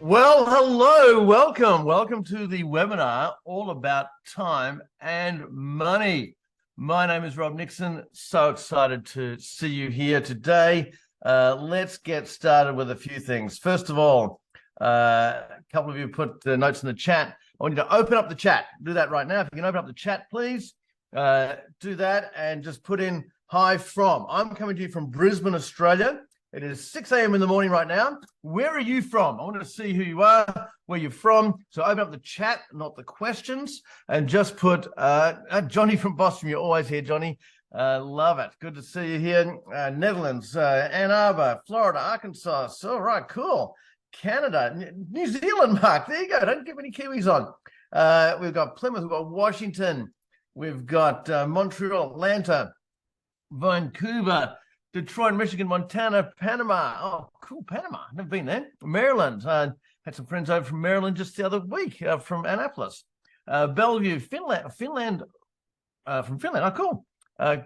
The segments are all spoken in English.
Well, hello, welcome to the webinar all about time and money. My name is Rob Nixon. So excited to see you here today. Let's get started with a few things. First of all, a couple of you put the notes in the chat. I want you to open up the chat. Do that right now. If you can open up the chat, please do that and just put in hi from. I'm coming to you from Brisbane, Australia. It is 6 a.m. in the morning right now. Where are you from? I want to see who you are, where you're from. So open up the chat, not the questions, and just put Johnny from Boston. You're always here, Johnny. Love it. Good to see you here. Netherlands, Ann Arbor, Florida, Arkansas. All right, cool. Canada, New Zealand, Mark. There you go. Don't give any Kiwis on. We've got Plymouth, we've got Washington, we've got Montreal, Atlanta, Vancouver, Detroit, Michigan, Montana, Panama. Oh, cool, Panama. Never been there. Maryland. Had some friends over from Maryland just the other week from Annapolis. Bellevue, Finland. From Finland. Oh, cool.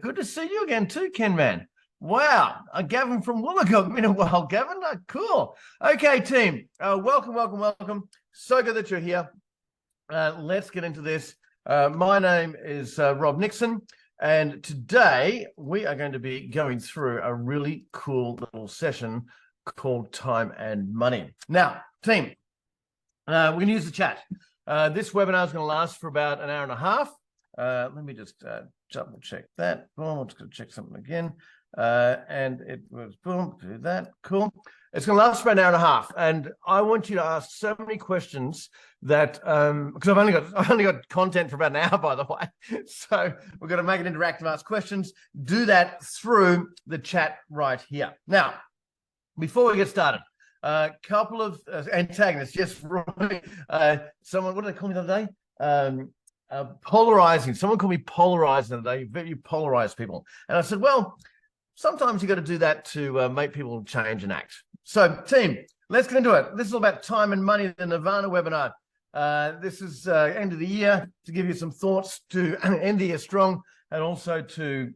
Good to see you again too, Ken Man. Wow. Gavin from Wollongong. Been a while, Gavin. Cool. Okay, team. Welcome. So good that you're here. Let's get into this. My name is Rob Nixon. And today we are going to be going through a really cool little session called Time and Money. Now, team, we're going to use the chat. This webinar is going to last for about an hour and a half. Let me just double check that. Boom, I'm just going to check something again. And it was boom, do that. Cool. It's going to last for an hour and a half, and I want you to ask so many questions that because I've only got content for about an hour, by the way. So we're going to make it interactive. Ask questions. Do that through the chat right here. Now, before we get started, a couple of antagonists. Yes, Roy. Someone. What did they call me the other day? Polarizing. Someone called me polarizing the other day. You polarize people, and I said, well, sometimes you got to do that to make people change and act. So, team, let's get into it. This is all about time and money, the Nirvana webinar. This is end of the year to give you some thoughts to end the year strong and also to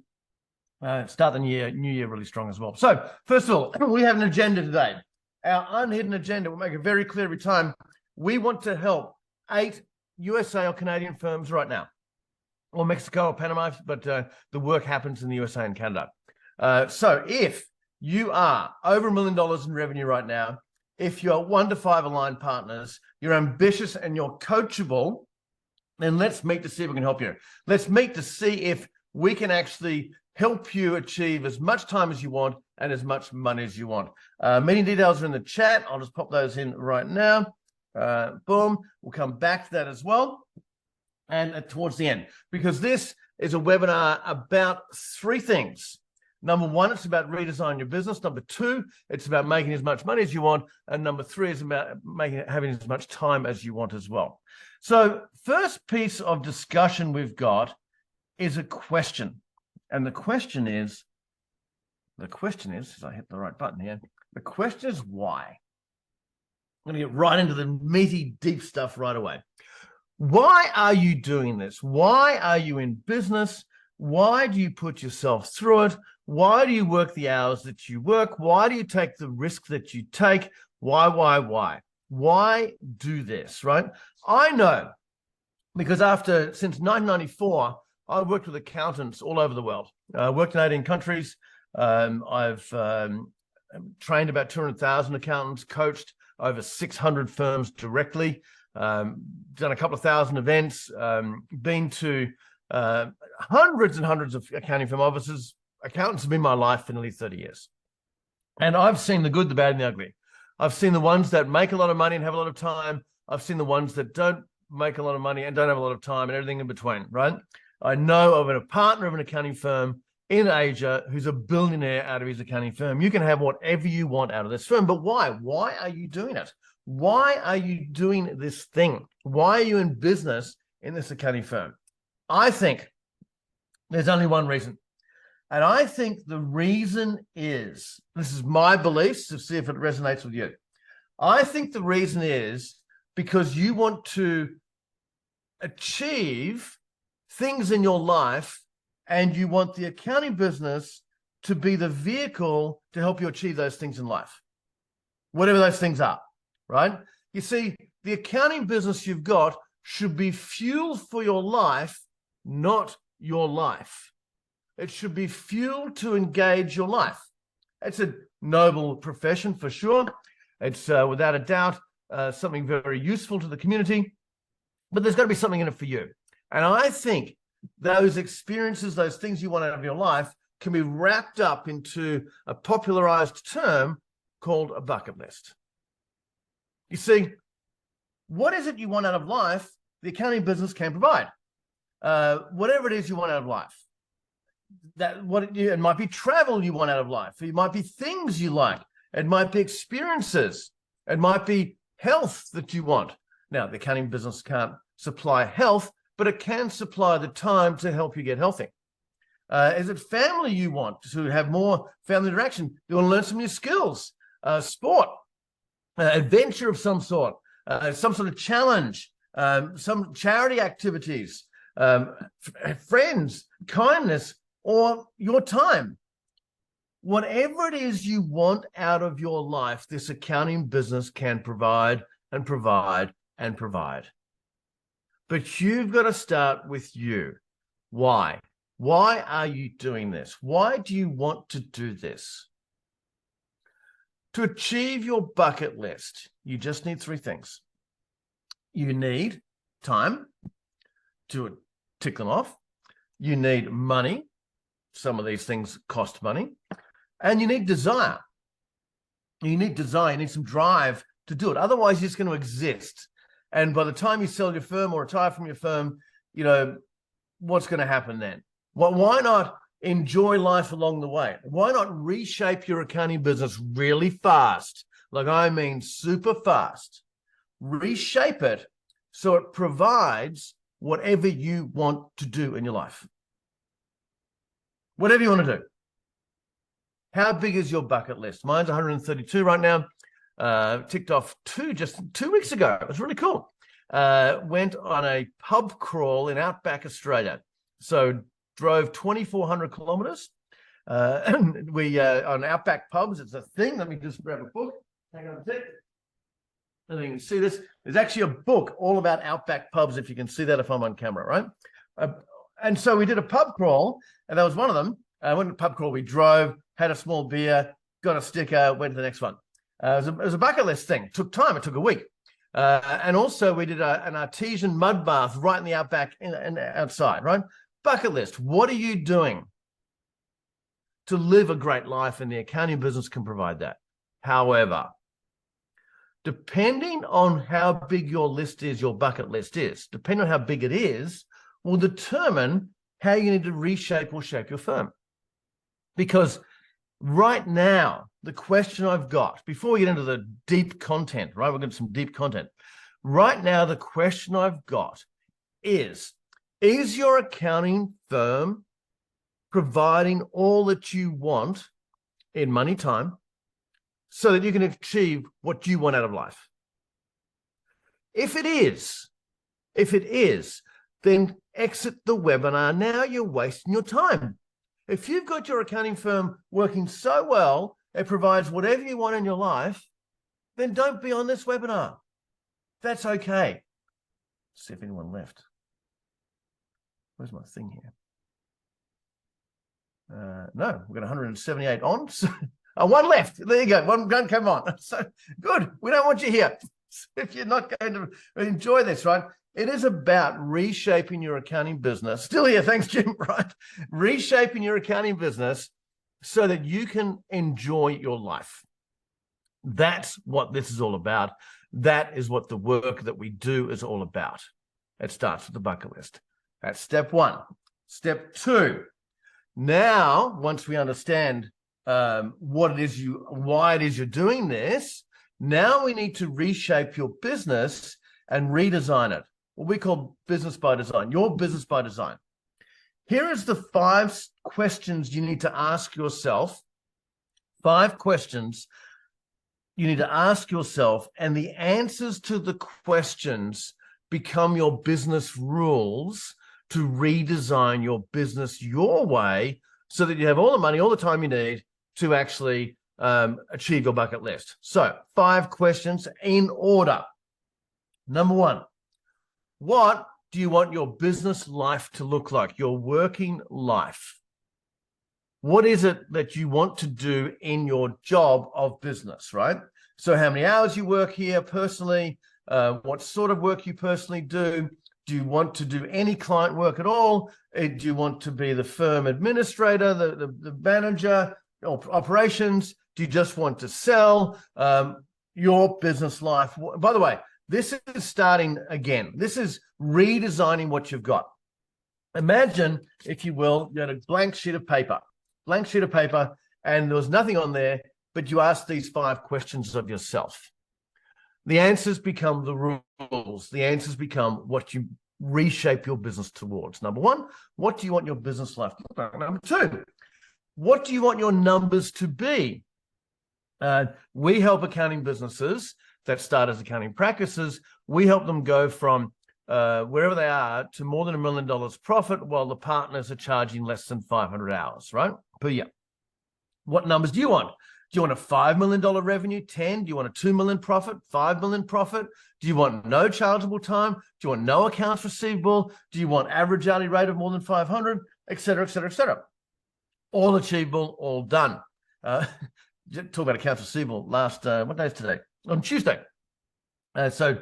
start the new year really strong as well. So, first of all, we have an agenda today. Our unhidden agenda, we'll make it very clear every time. We want to help 8 USA or Canadian firms right now, or Mexico or Panama, but the work happens in the USA and Canada. So if you are over $1 million in revenue right now, if you're 1 to 5 aligned partners, you're ambitious and you're coachable, then let's meet to see if we can help you. Let's meet to see if we can actually help you achieve as much time as you want and as much money as you want. Meeting details are in the chat. I'll just pop those in right now. Boom. We'll come back to that as well. And towards the end, because this is a webinar about 3 things. Number 1, it's about redesigning your business. Number 2, it's about making as much money as you want. And number 3 is about having as much time as you want as well. So first piece of discussion we've got is a question. And the question is, as I hit the right button here, the question is why? I'm going to get right into the meaty, deep stuff right away. Why are you doing this? Why are you in business? Why do you put yourself through it? Why do you work the hours that you work? Why do you take the risk that you take? Why? Why do this, right? I know because since 1994, I've worked with accountants all over the world. I worked in 18 countries. I've trained about 200,000 accountants, coached over 600 firms directly, done a couple of thousand events, been to hundreds and hundreds of accounting firm offices. Accountants have been my life for nearly 30 years. And I've seen the good, the bad, and the ugly. I've seen the ones that make a lot of money and have a lot of time. I've seen the ones that don't make a lot of money and don't have a lot of time and everything in between, right? I know of a partner of an accounting firm in Asia who's a billionaire out of his accounting firm. You can have whatever you want out of this firm, but why? Why are you doing it? Why are you doing this thing? Why are you in business in this accounting firm? I think there's only one reason. And I think the reason is, this is my beliefs, to see if it resonates with you. I think the reason is because you want to achieve things in your life and you want the accounting business to be the vehicle to help you achieve those things in life, whatever those things are, right? You see, the accounting business you've got should be fuel for your life, not your life. It should be fuel to engage your life. It's a noble profession for sure. It's without a doubt something very useful to the community, but there's got to be something in it for you. And I think those experiences, those things you want out of your life can be wrapped up into a popularized term called a bucket list. You see, what is it you want out of life? The accounting business can provide. Whatever it is you want out of life. It might be travel you want out of life. It might be things you like. It might be experiences. It might be health that you want. Now, the accounting business can't supply health, but it can supply the time to help you get healthy. Is it family you want to have more family interaction? You want to learn some new skills, sport, adventure of some sort of challenge, some charity activities, friends, kindness, or your time. Whatever it is you want out of your life, this accounting business can provide and provide and provide. But you've got to start with you. Why? Why are you doing this? Why do you want to do this? To achieve your bucket list, you just need three things. You need time to tick them off. You need money. Some of these things cost money. And you need desire. You need desire. You need some drive to do it. Otherwise, you're just going to exist. And by the time you sell your firm or retire from your firm, you know, what's going to happen then? Well, why not enjoy life along the way? Why not reshape your accounting business really fast? Like, I mean, super fast. Reshape it so it provides whatever you want to do in your life. Whatever you want to do. How big is your bucket list? Mine's 132 right now. Ticked off just 2 weeks ago. It was really cool. Went on a pub crawl in outback Australia. So drove 2,400 kilometers. We on outback pubs. It's a thing. Let me just grab a book. Hang on a sec. And you can see this. There's actually a book all about outback pubs, if you can see that if I'm on camera, right? And so we did a pub crawl, and that was one of them. Went to a pub crawl. We drove, had a small beer, got a sticker, went to the next one. It was a bucket list thing. It took time. It took a week. And also we did an artesian mud bath right in the outback and outside, right? Bucket list. What are you doing to live a great life? And the accounting business can provide that. However, depending on how big your list is, your bucket list is, depending on how big it is, will determine how you need to reshape or shape your firm. Because right now, the question I've got, before we get into the deep content, right? We're going to some deep content. Right now, the question I've got is your accounting firm providing all that you want in money, time, so that you can achieve what you want out of life? If it is, then exit the webinar now. You're wasting your time. If you've got your accounting firm working so well, it provides whatever you want in your life, then don't be on this webinar. That's okay. Let's see if anyone left. Where's my thing here? No, we've got 178 on. So, one left. There you go. One came on. So good. We don't want you here. If you're not going to enjoy this, right? It is about reshaping your accounting business. Still here. Thanks, Jim. Right? Reshaping your accounting business so that you can enjoy your life. That's what this is all about. That is what the work that we do is all about. It starts with the bucket list. That's step one. Step two. Now, once we understand why it is you're doing this, now we need to reshape your business and redesign it. What we call business by design, your business by design. Here is the 5 questions you need to ask yourself. 5 questions you need to ask yourself, and the answers to the questions become your business rules to redesign your business your way so that you have all the money, all the time you need to actually achieve your bucket list. So 5 questions in order. Number one, what do you want your business life to look like, your working life? What is it that you want to do in your job of business, right? So how many hours you work here personally, what sort of work you personally do. Do you want to do any client work at all? Do you want to be the firm administrator, the manager, or operations? Do you just want to sell? Your business life. By the way, this is starting again. This is redesigning what you've got. Imagine, if you will, you had a blank sheet of paper, and there was nothing on there, but you asked these 5 questions of yourself. The answers become the rules. The answers become what you reshape your business towards. Number one, what do you want your business life to look like? Number two, what do you want your numbers to be? We help accounting businesses that start as accounting practices. We help them go from wherever they are to more than $1 million profit, while the partners are charging less than 500 hours, right, per year. What numbers do you want? Do you want a $5 million revenue, 10? Do you want a $2 million profit, 5 million profit? Do you want no chargeable time? Do you want no accounts receivable? Do you want average hourly rate of more than 500, et cetera, et cetera, et cetera? All achievable, all done. Talk about accounts receivable last, what day is today? On Tuesday. So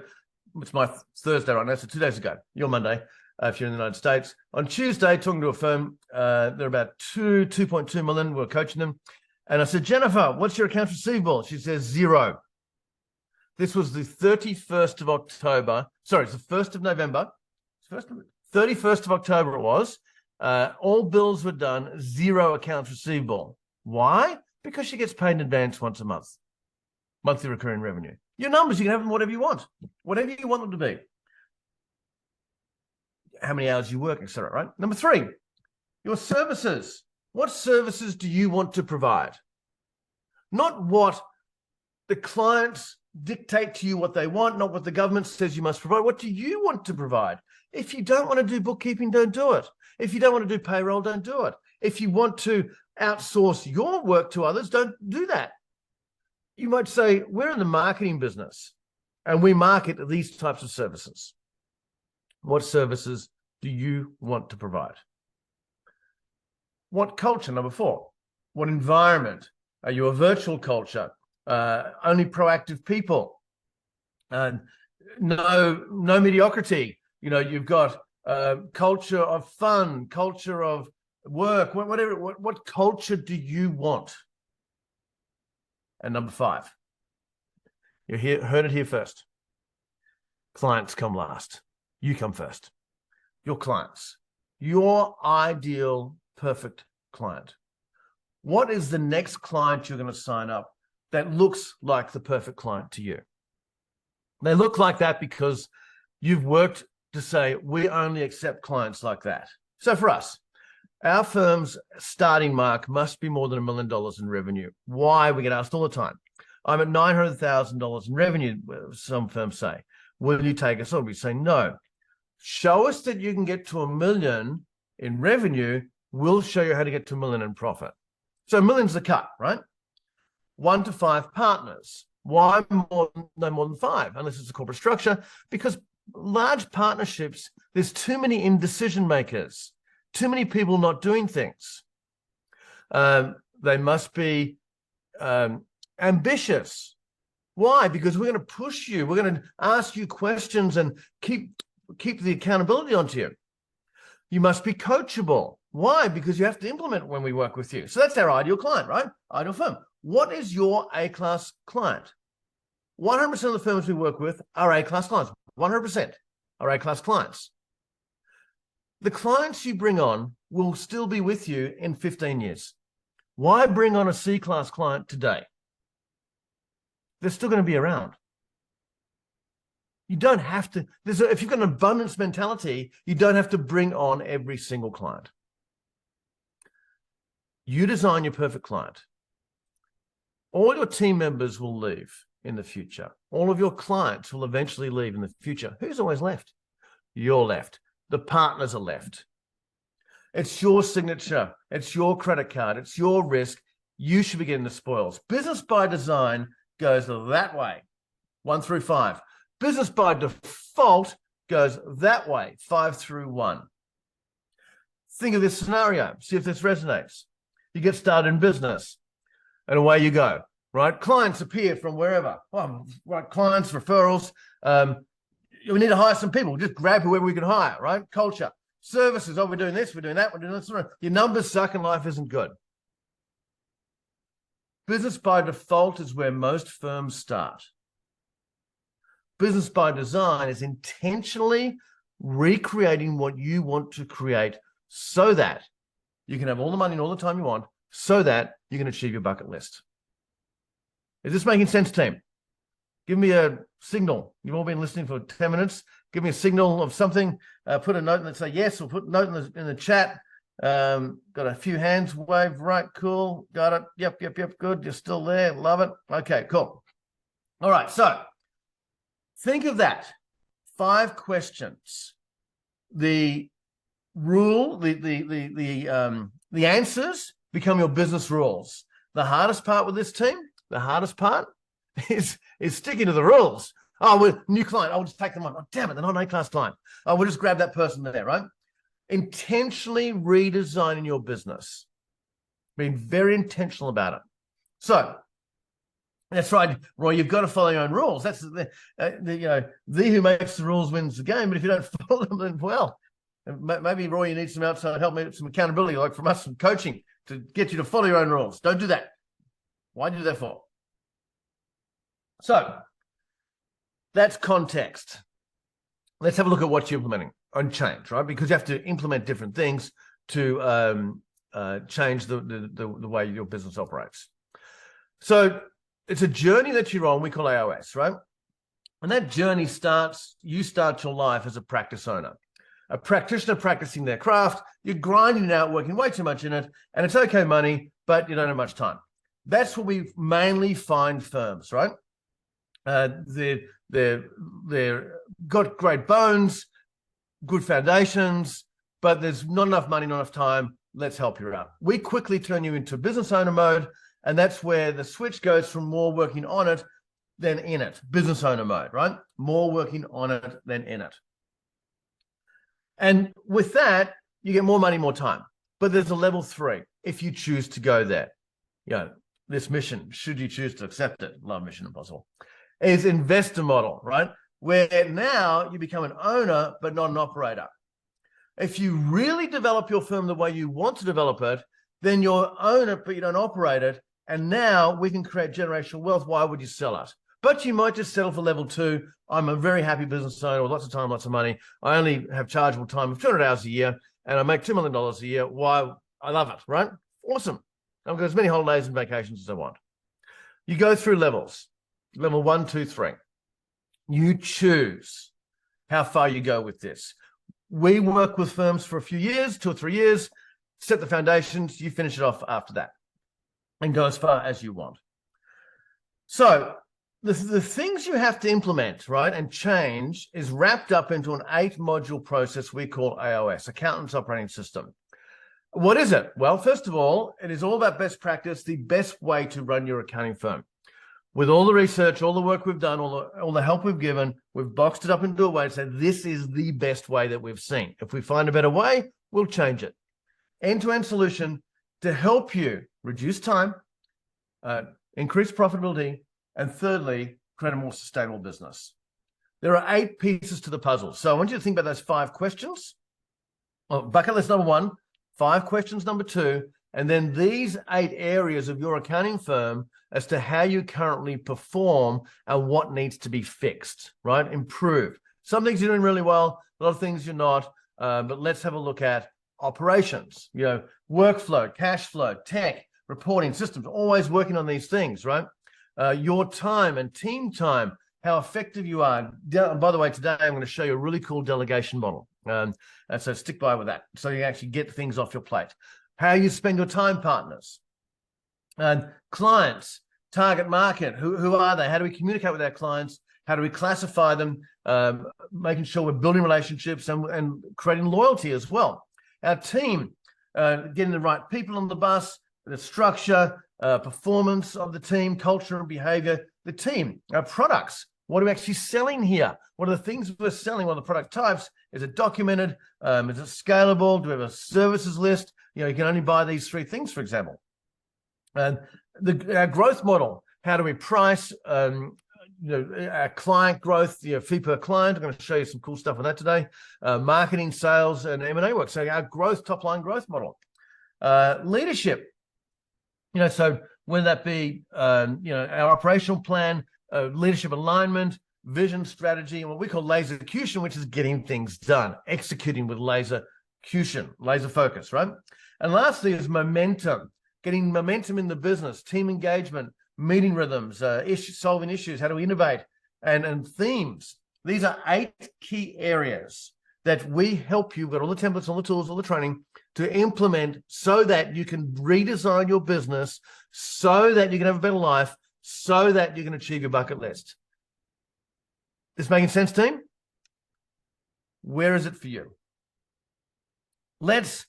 it's my Thursday right now, so 2 days ago. You're Monday, if you're in the United States. On Tuesday, talking to a firm, they're about 2.2 million. We're coaching them. And I said, Jennifer, what's your accounts receivable? She says 0. This was the 31st of October. Sorry, it's the 1st of November. 31st of October it was. All bills were done, 0 accounts receivable. Why? Because she gets paid in advance once a month. Monthly recurring revenue. Your numbers, you can have them whatever you want. Whatever you want them to be. How many hours you work, etc., right? Number 3, your services. What services do you want to provide? Not what the clients dictate to you what they want, not what the government says you must provide. What do you want to provide? If you don't want to do bookkeeping, don't do it. If you don't want to do payroll, don't do it. If you want to outsource your work to others, don't do that. You might say, we're in the marketing business and we market these types of services. What services do you want to provide? What culture? Number 4. What environment? Are you a virtual culture? Only proactive people? No mediocrity. You know, you've got culture of fun, culture of work, whatever. What culture do you want? And number 5, you heard it here first. Clients come last. You come first. Your clients, your ideal perfect client. What is the next client you're going to sign up that looks like the perfect client to you? They look like that because you've worked to say, we only accept clients like that. So for us, our firm's starting mark must be more than $1 million in revenue. Why? We get asked all the time. I'm at $900,000 in revenue, some firms say. Will you take us on? We say no. Show us that you can get to $1 million in revenue. We'll show you how to get to $1 million in profit. So $1 million's the cut, right? 1 to 5 partners. Why no more than 5, unless it's a corporate structure? Because large partnerships, there's too many indecision makers, too many people not doing things. They must be ambitious. Why? Because we're going to push you. We're going to ask you questions and keep the accountability onto you. You must be coachable. Why? Because you have to implement when we work with you. So that's our ideal client, right? Ideal firm. What is your A-class client? 100% of the firms we work with are A-class clients. 100% are A-class clients. The clients you bring on will still be with you in 15 years. Why bring on a C-class client today? They're still going to be around. You don't have to, if you've got an abundance mentality, you don't have to bring on every single client. You design your perfect client. All your team members will leave in the future. All of your clients will eventually leave in the future. Who's always left? You're left. The partners are left. It's your signature. It's your credit card. It's your risk. You should be getting the spoils. Business by design goes that way. 1 through 5. Business by default goes that way, 5 through 1. Think of this scenario. See if this resonates. You get started in business and away you go, right? Clients appear from wherever. Oh, right, clients, referrals. We need to hire some people. Just grab whoever we can hire, right? Culture. Services. Oh, we're doing this, we're doing that, we're doing this. Your numbers suck and life isn't good. Business by default is where most firms start. Business by design is intentionally recreating what you want to create so that you can have all the money and all the time you want, so that you can achieve your bucket list. Is this making sense, team? Give me a signal. You've all been listening for 10 minutes. Give me a signal of something. Put a note and say yes, or put a note in the chat. Got a few hands waved. Right, cool. Got it. Yep. Good. You're still there. Love it. Okay, cool. All right, so think of that. 5 questions. The rule, the answers become your business rules. The hardest part with this team, is sticking to the rules. Oh, we're new client. I'll just take them on. Oh, damn it, they're not an A-class client. Oh, we'll just grab that person there, right? Intentionally redesigning your business. Being very intentional about it. So, that's right, Roy. You've got to follow your own rules. That's the who makes the rules wins the game. But if you don't follow them, then well, maybe Roy, you need some outside help, maybe some accountability, like from us, some coaching to get you to follow your own rules. Don't do that. Why do that for? So that's context. Let's have a look at what you're implementing on change, right? Because you have to implement different things to change the way your business operates. So it's a journey that you're on, we call AOS, right? And that journey you start your life as a practice owner, a practitioner practicing their craft. You're grinding it out, working way too much in it, and it's okay money, but you don't have much time. That's what we mainly find firms, right? They're got great bones, good foundations, but there's not enough money, not enough time. Let's help you out. We quickly turn you into business owner mode, and that's where the switch goes from more working on it than in it. Business owner mode, right? More working on it than in it. And with that, you get more money, more time. But there's a level 3 if you choose to go there. This mission, should you choose to accept it, love Mission Impossible, is investor model, right? Where now you become an owner, but not an operator. If you really develop your firm the way you want to develop it, then you're own it, but you don't operate it. And now we can create generational wealth. Why would you sell it? But you might just settle for level 2. I'm a very happy business owner with lots of time, lots of money. I only have chargeable time of 200 hours a year, and I make $2 million a year. Why? I love it, right? Awesome. I've got as many holidays and vacations as I want. You go through levels. Level 1, 2, 3. You choose how far you go with this. We work with firms for a few years, 2 or 3 years, set the foundations, you finish it off after that and go as far as you want. So the things you have to implement, right, and change is wrapped up into an 8-module process we call AOS, Accountant's Operating System. What is it? Well, first of all, it is all about best practice, the best way to run your accounting firm. With all the research, all the work we've done, all the help we've given, we've boxed it up into a way and said, this is the best way that we've seen. If we find a better way, we'll change it. End-to-end solution to help you reduce time, increase profitability, and thirdly, create a more sustainable business. There are 8 pieces to the puzzle. So I want you to think about those 5 questions. Bucket list number 1, 5 questions number 2, and then these 8 areas of your accounting firm as to how you currently perform and what needs to be fixed, right? Improve. Some things you're doing really well, a lot of things you're not, but let's have a look at operations, workflow, cash flow, tech, reporting systems, always working on these things, right? Your time and team time, how effective you are. By the way, today I'm going to show you a really cool delegation model. And so stick by with that so you actually get things off your plate. How you spend your time, partners. And clients, target market, who are they? How do we communicate with our clients? How do we classify them? Making sure we're building relationships and creating loyalty as well. Our team, getting the right people on the bus, the structure, performance of the team, culture and behavior. The team, our products, What are we actually selling here? What are the things we're selling? What are the product types? Is it documented? Is it scalable? Do we have a services list? You can only buy these 3 things, for example. And our growth model, how do we price? Our client growth, fee per client. I'm going to show you some cool stuff on that today. Marketing, sales, and M&A work. So our growth, top line growth model. Leadership. So whether that be, our operational plan, leadership alignment, vision, strategy, and what we call laser execution, which is getting things done, executing with laser focus, right? And lastly is momentum, getting momentum in the business, team engagement, meeting rhythms, solving issues, how do we innovate, and themes. These are 8 key areas that we help you, got all the templates, all the tools, all the training to implement so that you can redesign your business, so that you can have a better life, so that you can achieve your bucket list. This making sense, team? Where is it for you? Let's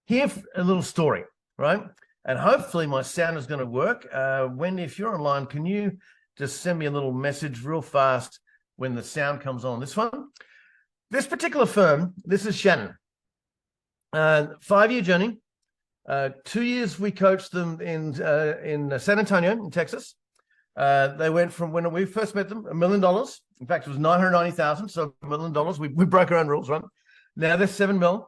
hear a little story, right? And hopefully my sound is going to work. Wendy, if you're online, can you just send me a little message real fast when the sound comes on? This one? This particular firm, this is Shannon. 5-year journey. 2 years we coached them in San Antonio, in Texas. They went from, when we first met them, $1 million. In fact, it was $990,000, so $1 million. We broke our own rules, right? Now they're $7 million.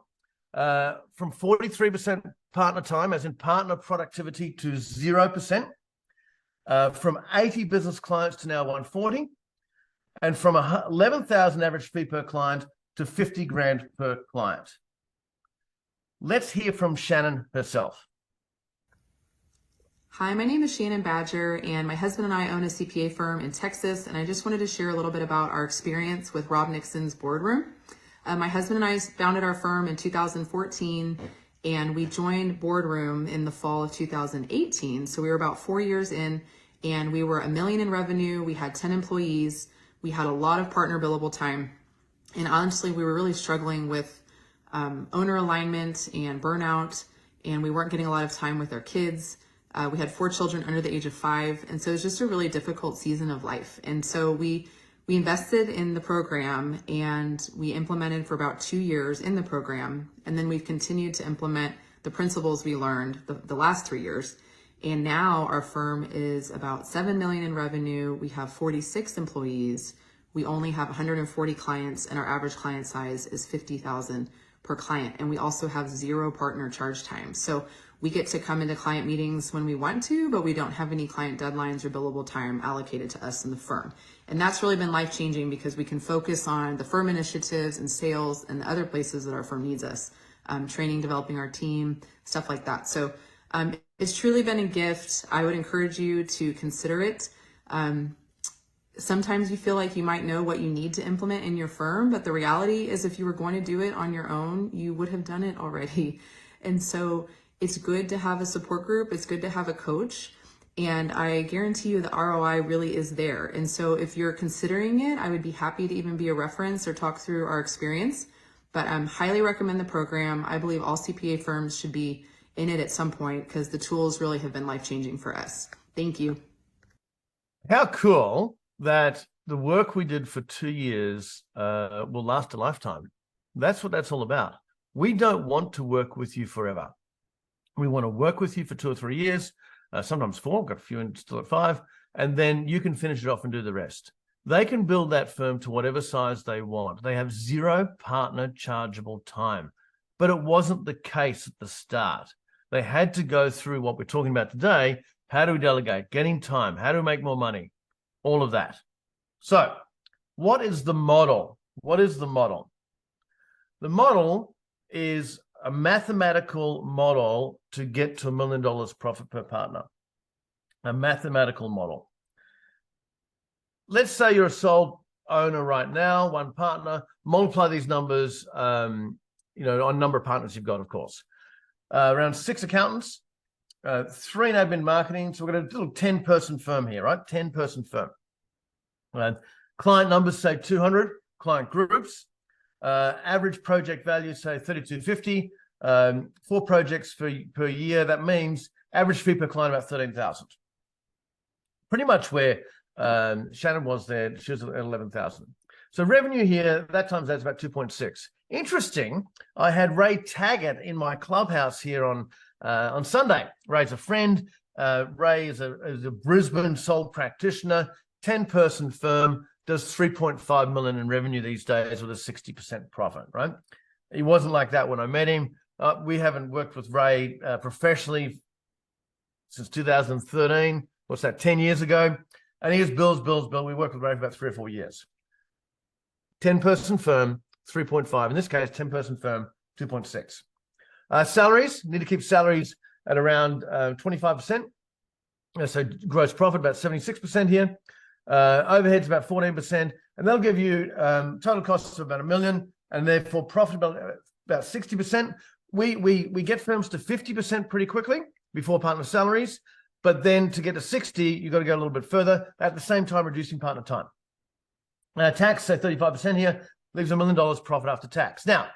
From 43% partner time, as in partner productivity, to 0%. From 80 business clients to now 140. And from 11,000 average fee per client to 50 grand per client. Let's hear from Shannon herself. Hi, my name is Shannon Badger, and my husband and I own a CPA firm in Texas, and I just wanted to share a little bit about our experience with Rob Nixon's boardroom. My husband and I founded our firm in 2014, and we joined boardroom in the fall of 2018. So we were about 4 years in, and we were $1 million in revenue. We had 10 employees. We had a lot of partner billable time. And honestly, we were really struggling with owner alignment and burnout, and we weren't getting a lot of time with our kids. We had 4 children under the age of 5. And so it was just a really difficult season of life. And so we invested in the program, and we implemented for about 2 years in the program. And then we've continued to implement the principles we learned the last 3 years. And now our firm is about 7 million in revenue. We have 46 employees. We only have 140 clients, and our average client size is 50,000 per client. And we also have 0 partner charge time. So we get to come into client meetings when we want to, but we don't have any client deadlines or billable time allocated to us in the firm. And that's really been life-changing because we can focus on the firm initiatives and sales and the other places that our firm needs us, training, developing our team, stuff like that. So it's truly been a gift. I would encourage you to consider it. Sometimes you feel like you might know what you need to implement in your firm, but the reality is if you were going to do it on your own, you would have done it already. And so it's good to have a support group. It's good to have a coach. And I guarantee you the ROI really is there. And so if you're considering it, I would be happy to even be a reference or talk through our experience. But I highly recommend the program. I believe all CPA firms should be in it at some point because the tools really have been life-changing for us. Thank you. How cool that the work we did for 2 years will last a lifetime. That's what that's all about. We don't want to work with you forever. We want to work with you for 2 or 3 years, sometimes 4, got a few still at 5, and then you can finish it off and do the rest. They can build that firm to whatever size they want. They have 0 partner chargeable time, but it wasn't the case at the start. They had to go through what we're talking about today. How do we delegate? Getting time. How do we make more money? All of that. So what is the model? What is the model? The model is a mathematical model to get to $1 million profit per partner. A mathematical model. Let's say you're a sole owner right now, 1 partner, multiply these numbers, on number of partners you've got, of course. Around 6 accountants, 3 in admin marketing. So we're going to do a little 10-person firm here, right? 10-person firm. Client numbers, say 200, client groups. Average project value, say 3,250. 4 projects per year. That means average fee per client about 13,000. Pretty much where Shannon was there. She was at 11,000. So revenue here, that times that's about 2.6. Interesting. I had Ray Taggart in my clubhouse here on Sunday. Ray's a friend. Ray is a Brisbane sole practitioner, 10-person firm, does 3.5 million in revenue these days with a 60% profit, right? He wasn't like that when I met him. We haven't worked with Ray professionally since 2013. What's that, 10 years ago? And he has bills. We worked with Ray for about 3 or 4 years. 10-person firm, 3.5. In this case, 10-person firm, 2.6. Salaries, need to keep salaries at around 25%. So gross profit, about 76% here. Overheads, about 14%. And they'll give you total costs of about $1 million, and therefore profit about 60%. We get firms to 50% pretty quickly before partner salaries. But then to get to 60, you've got to go a little bit further, at the same time reducing partner time. Tax, say 35% here, leaves $1 million profit after tax. Now,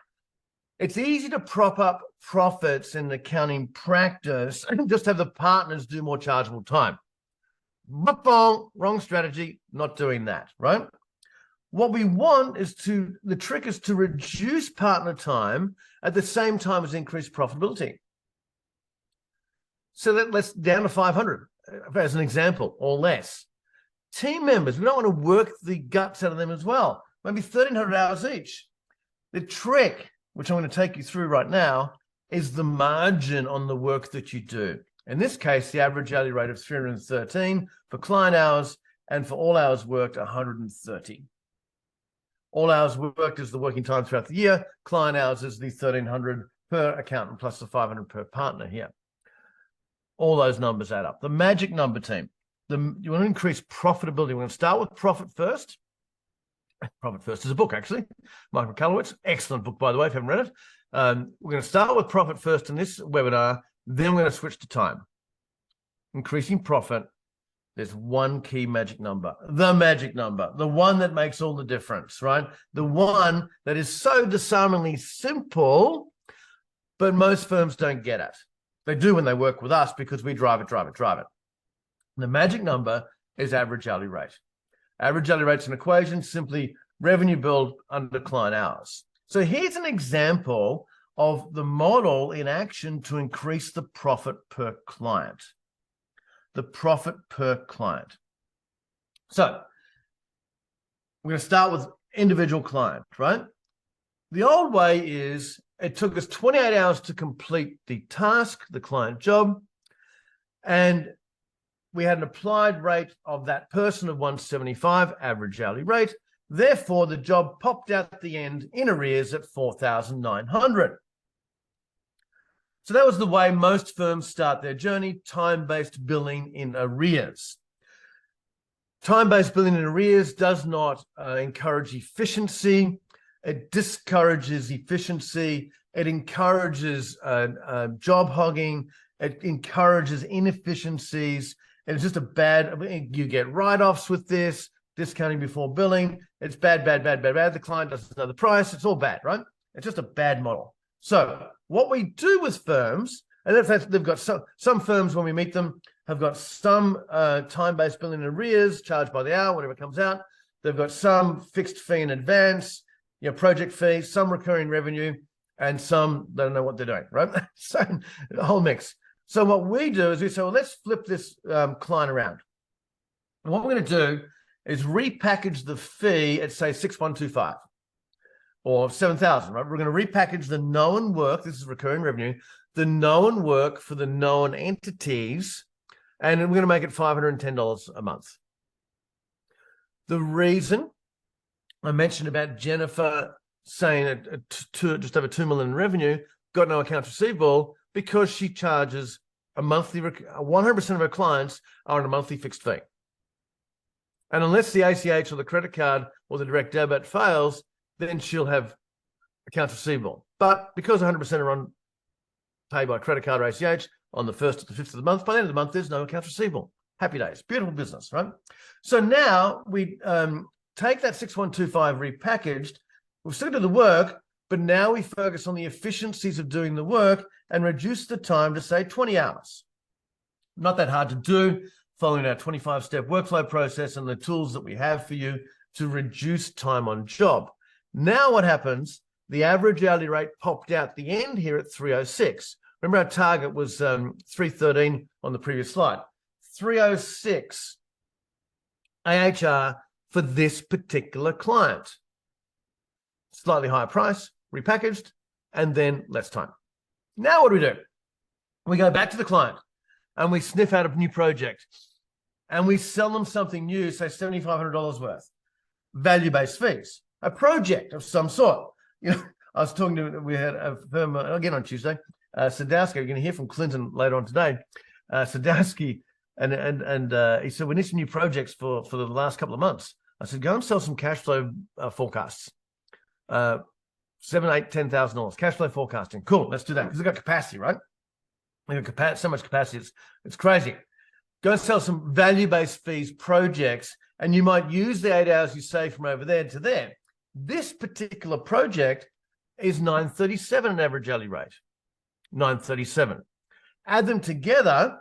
it's easy to prop up profits in accounting practice and just have the partners do more chargeable time. But wrong strategy, not doing that, right? What we want is the trick is to reduce partner time at the same time as increase profitability. So let's down to 500 as an example, or less. Team members, we don't want to work the guts out of them as well. Maybe 1,300 hours each. The trick, which I'm going to take you through right now, is the margin on the work that you do. In this case, the average hourly rate of 313 for client hours, and for all hours worked, 130. All hours worked is the working time throughout the year. Client hours is the 1,300 per accountant plus the 500 per partner here. All those numbers add up. The magic number, team. You want to increase profitability. We're going to start with Profit First. Profit First is a book, actually. Michael Kalowitz. Excellent book, by the way, if you haven't read it. We're going to start with Profit First in this webinar. Then we're going to switch to time. Increasing profit. There's one key magic number. The magic number. The one that makes all the difference, right? The one that is so disarmingly simple, but most firms don't get it. They do when they work with us because we drive it. The magic number is average hourly rate. Average hourly rate's an equation, simply revenue billed under client hours. So here's an example of the model in action to increase the profit per client. The profit per client. So we're going to start with individual client, right? The old way is it took us 28 hours to complete the task, the client job, and we had an applied rate of that person of 175, average hourly rate. Therefore, the job popped out at the end in arrears at 4,900. So that was the way most firms start their journey, time-based billing in arrears. Time-based billing in arrears does not encourage efficiency. It discourages efficiency. It encourages job hogging. It encourages inefficiencies. It's just a bad, you get write-offs with this, discounting before billing. It's bad. The client doesn't know the price. It's all bad, right? It's just a bad model. So what we do with firms, and they've got some firms when we meet them have got some time-based billing in arrears, charged by the hour, whatever comes out. They've got some fixed fee in advance, project fees, some recurring revenue, and some they don't know what they're doing, right? So the whole mix. So what we do is we say, well, let's flip this client around. And what we're going to do is repackage the fee at, say, 6,125 or 7,000, right? We're going to repackage the known work. This is recurring revenue, the known work for the known entities, and we're going to make it $510 a month. The reason I mentioned about Jennifer saying just over $2 million in revenue, got no accounts receivable, because she charges a monthly, 100% of her clients are on a monthly fixed fee. And unless the ACH or the credit card or the direct debit fails, then she'll have accounts receivable. But because 100% are on paid by credit card or ACH on the 1st to the 5th of the month, by the end of the month, there's no accounts receivable. Happy days. Beautiful business, right? So now we take that 6,125 repackaged, we'll still do the work, but now we focus on the efficiencies of doing the work and reduce the time to, say, 20 hours. Not that hard to do. following our 25-step workflow process and the tools that we have for you to reduce time on job. Now what happens, the average hourly rate popped out the end here at 306. Remember our target was 313 on the previous slide. 306 AHR for this particular client. Slightly higher price, repackaged, and then less time. Now what do? We go back to the client and we sniff out a new project and we sell them something new, say $7,500 worth, value-based fees, a project of some sort. You know, I was talking to, we had a firm again on Tuesday, Sadowski. You're going to hear from Clinton later on today. Sadowski, and he said, we need some new projects for the last couple of months. I said, go and sell some cash flow forecasts. $7,000, $8,000, $10,000 cash flow forecasting. Cool, let's do that because we've got capacity, right? We've got so much capacity, it's crazy. Go and sell some value-based fees projects, and you might use the 8 hours you save from over there to there. This particular project is $937 an average hourly rate. $937. Add them together.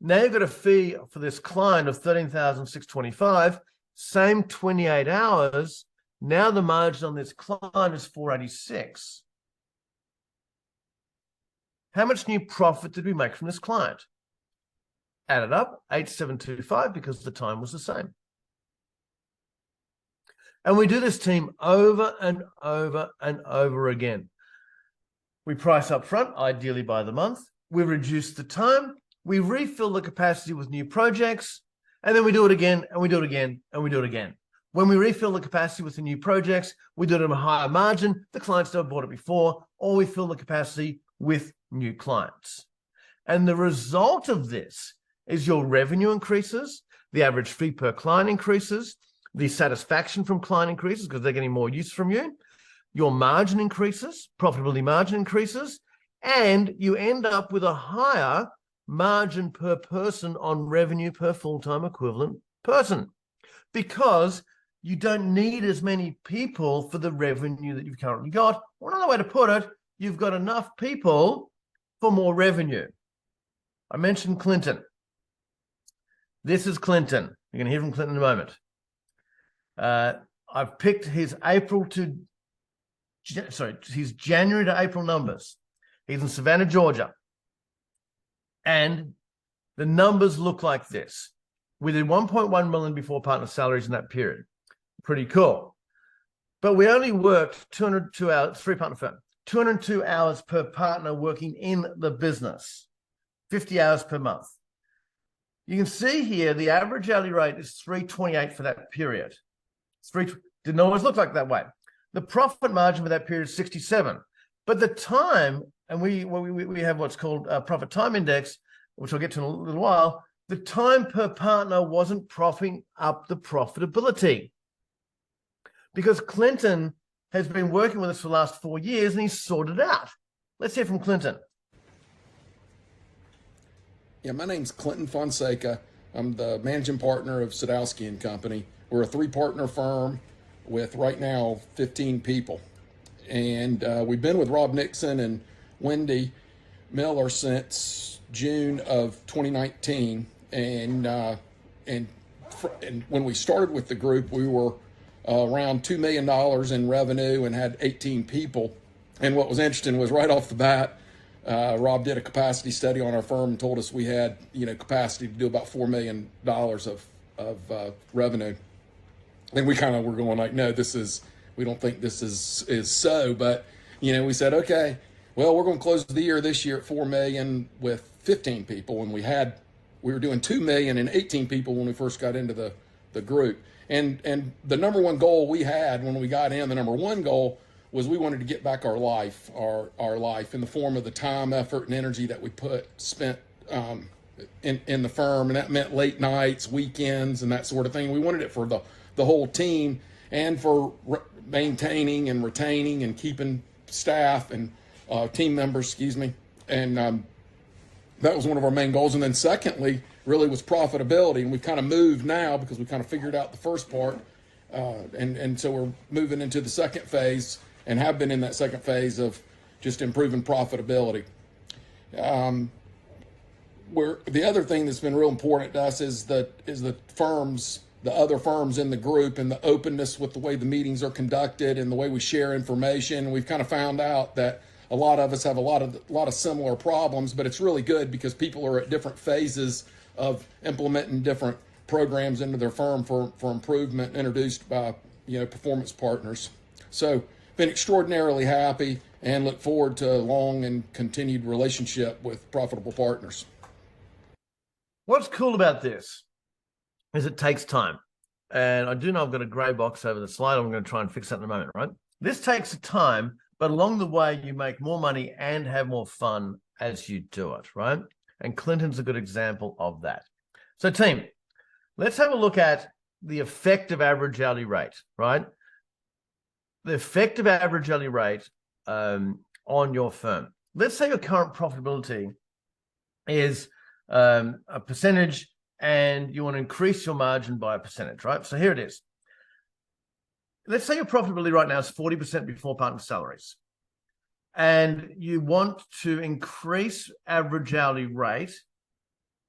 Now you've got a fee for this client of $13,625. Same 28 hours. Now the margin on this client is $486. How much new profit did we make from this client? Add it up, 8,725, because the time was the same. And we do this, team, over and over and over again. We price up front, ideally by the month. We reduce the time. We refill the capacity with new projects. And then we do it again, and we do it again, and we do it again. When we refill the capacity with the new projects, we do it at a higher margin. The clients never bought it before, or we fill the capacity with new clients. And the result of this is your revenue increases, the average fee per client increases, the satisfaction from client increases because they're getting more use from you, your margin increases, profitability margin increases, and you end up with a higher margin per person on revenue per full-time equivalent person because you don't need as many people for the revenue that you've currently got. Or another way to put it, you've got enough people for more revenue. I mentioned Clinton. This is Clinton. You're going to hear from Clinton in a moment. I've picked his his January to April numbers. He's in Savannah, Georgia. And the numbers look like this. We did 1.1 million before partner salaries in that period. Pretty cool. But we only worked 202 hours, 3-partner firm, 202 hours per partner working in the business, 50 hours per month. You can see here the average hourly rate is $328 for that period. Didn't always look like that way. The profit margin for that period is 67. But the time, and we have what's called a profit time index, which I'll get to in a little while, the time per partner wasn't propping up the profitability. Because Clinton has been working with us for the last 4 years and he's sorted it out. Let's hear from Clinton. Yeah, my name's Clinton Fonseca. I'm the managing partner of Sadowski and Company. We're a 3-partner firm with right now 15 people. And we've been with Rob Nixon and Wendy Miller since June of 2019. And when we started with the group, we were around $2 million in revenue and had 18 people. And what was interesting was right off the bat, Rob did a capacity study on our firm and told us we had, capacity to do about $4 million of revenue. And we kind of were going like, no, we don't think this is so. But, we said, okay, well, we're going to close the year this year at 4 million with 15 people. And we were doing 2 million and 18 people when we first got into the group. And the number one goal we had when we got in, the number one goal was we wanted to get back our life in the form of the time, effort, and energy that we spent in the firm. And that meant late nights, weekends, and that sort of thing. We wanted it for the whole team and for maintaining and retaining and keeping staff and team members, and that was one of our main goals. And then secondly, really was profitability. And we've kind of moved now because we kind of figured out the first part. And so we're moving into the second phase and have been in that second phase of just improving profitability. the other thing that's been real important to us is the firms, the other firms in the group, and the openness with the way the meetings are conducted and the way we share information. We've kind of found out that a lot of us have a lot of similar problems, but it's really good because people are at different phases of implementing different programs into their firm for improvement introduced by performance partners. So been extraordinarily happy and look forward to a long and continued relationship with profitable partners. What's cool about this is it takes time. And I do know I've got a gray box over the slide. I'm going to try and fix that in a moment, right? This takes time, but along the way, you make more money and have more fun as you do it, right? And Clinton's a good example of that. So team, let's have a look at the effective average hourly rate, right? The effective average hourly rate on your firm. Let's say your current profitability is a percentage and you want to increase your margin by a percentage, right? So here it is. Let's say your profitability right now is 40% before partner salaries, and you want to increase average hourly rate